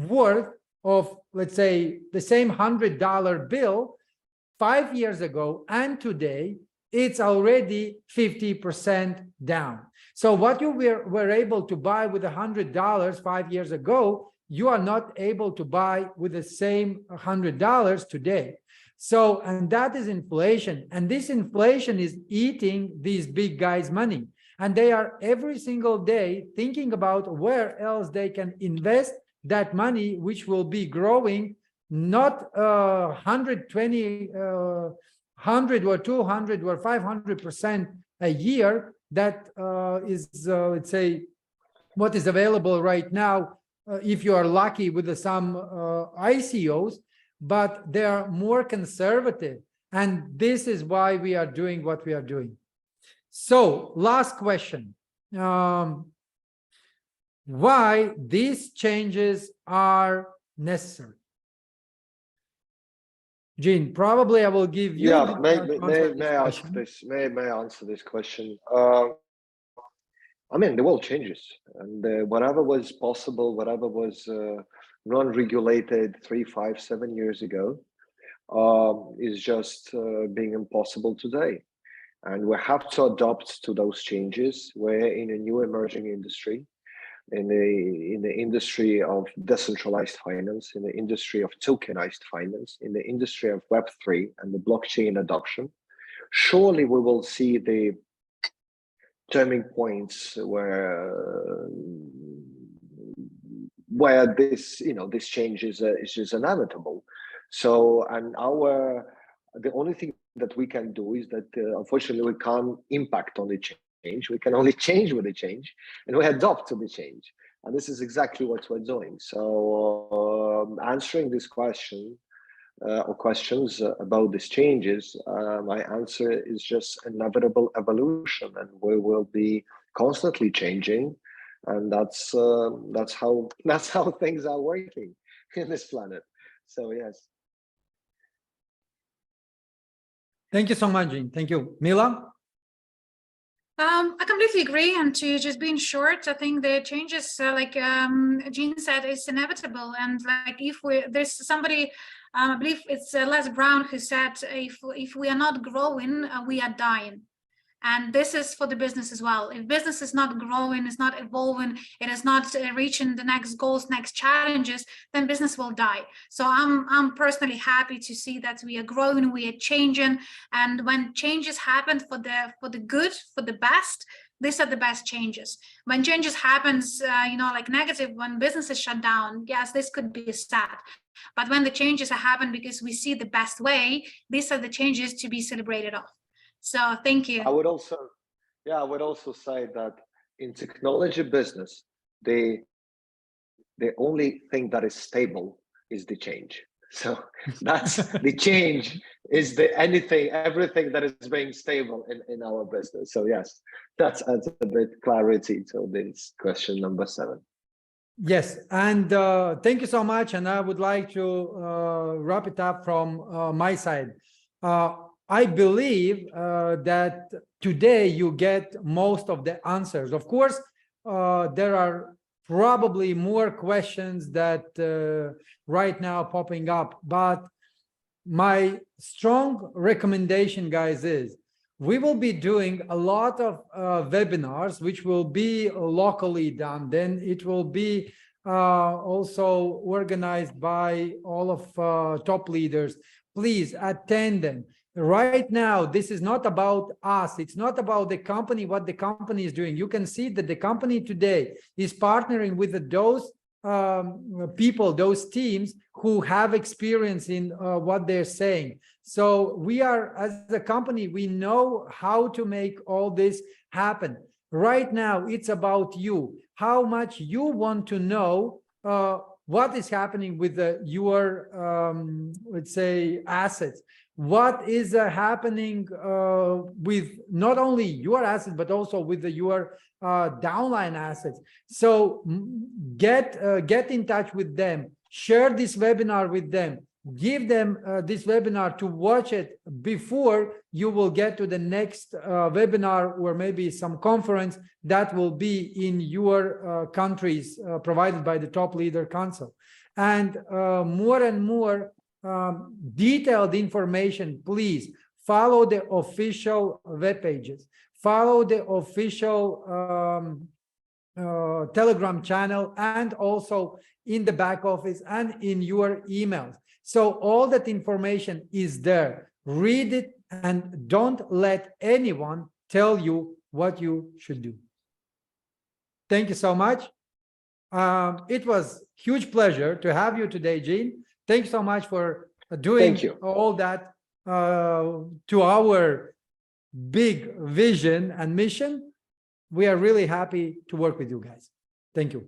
worth of, let's say, the same $100 bill 5 years ago and today, it's already 50% down. So what you were able to buy with $100 5 years ago, you are not able to buy with the same $100 today. So, and that is inflation. And this inflation is eating these big guys' money. And they are every single day thinking about where else they can invest that money, which will be growing not 120, 100 or 200 or 500% a year. That is, let's say, what is available right now, if you are lucky with some ICOs, but they are more conservative. And this is why we are doing what we are doing. So last question. Why these changes are necessary? Gene, probably I will give you. Yeah, may I answer this question? I mean, the world changes, and whatever was possible, whatever was non-regulated 3, 5, 7 years ago, is just being impossible today. And we have to adapt to those changes. We're in a new emerging industry, in the industry of decentralized finance, in the industry of tokenized finance, in the industry of Web3 and the blockchain adoption. Surely we will see the turning points where this, this change is just inevitable. So, and the only thing that we can do is that unfortunately we can't impact on the change. We can only change with the change, and we adopt to the change. And this is exactly what we're doing. So answering this question or questions about these changes, my answer is just inevitable evolution, and we will be constantly changing. And that's how things are working in this planet. So yes. Thank you so much, Gene. Thank you. Mila? I completely agree. And to just be in short, I think the changes, like Gene said, is inevitable. And like there's somebody, I believe it's Les Brown, who said, if we are not growing, we are dying. And this is for the business as well. If business is not growing, is not evolving, it is not reaching the next goals, next challenges, then business will die. So I'm personally happy to see that we are growing, we are changing, and when changes happen for the good, for the best, these are the best changes. When changes happens, like negative, when businesses shut down, yes, this could be sad. But when the changes happen because we see the best way, these are the changes to be celebrated of. So thank you. I would also say that in technology business, the only thing that is stable is the change. So that's the change is everything that is being stable in our business. So yes, that adds a bit clarity to this question number 7. Yes, and thank you so much. And I would like to wrap it up from my side. I believe that today you get most of the answers. Of course, there are probably more questions that right now popping up, but my strong recommendation, guys, is we will be doing a lot of webinars, which will be locally done. Then it will be also organized by all of top leaders. Please attend them. Right now, this is not about us. It's not about the company, what the company is doing. You can see that the company today is partnering with those people, those teams who have experience in what they're saying. So we are, as a company, we know how to make all this happen. Right now, it's about you, how much you want to know what is happening with your, let's say, assets. What is happening with not only your assets, but also with your downline assets. So get in touch with them, share this webinar with them, give them this webinar to watch it before you will get to the next webinar or maybe some conference that will be in your countries provided by the Top Leader Council. And more and more detailed information, please follow the official web pages, follow the official Telegram channel, and also in the back office and in your emails. So all that information is there. Read it and don't let anyone tell you what you should do. Thank you so much. It was a huge pleasure to have you today, Gene. Thank you so much for doing all that to our big vision and mission. We are really happy to work with you guys. Thank you.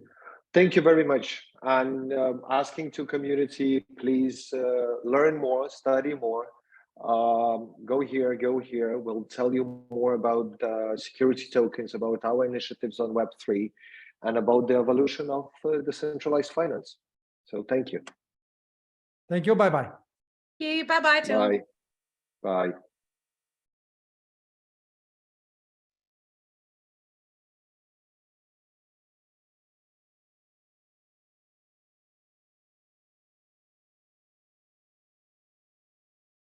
Thank you very much. And asking to community, please learn more, study more. Go here. We'll tell you more about security tokens, about our initiatives on Web3, and about the evolution of decentralized finance. So thank you. Thank you. Bye-bye. Bye-bye. Bye. Bye.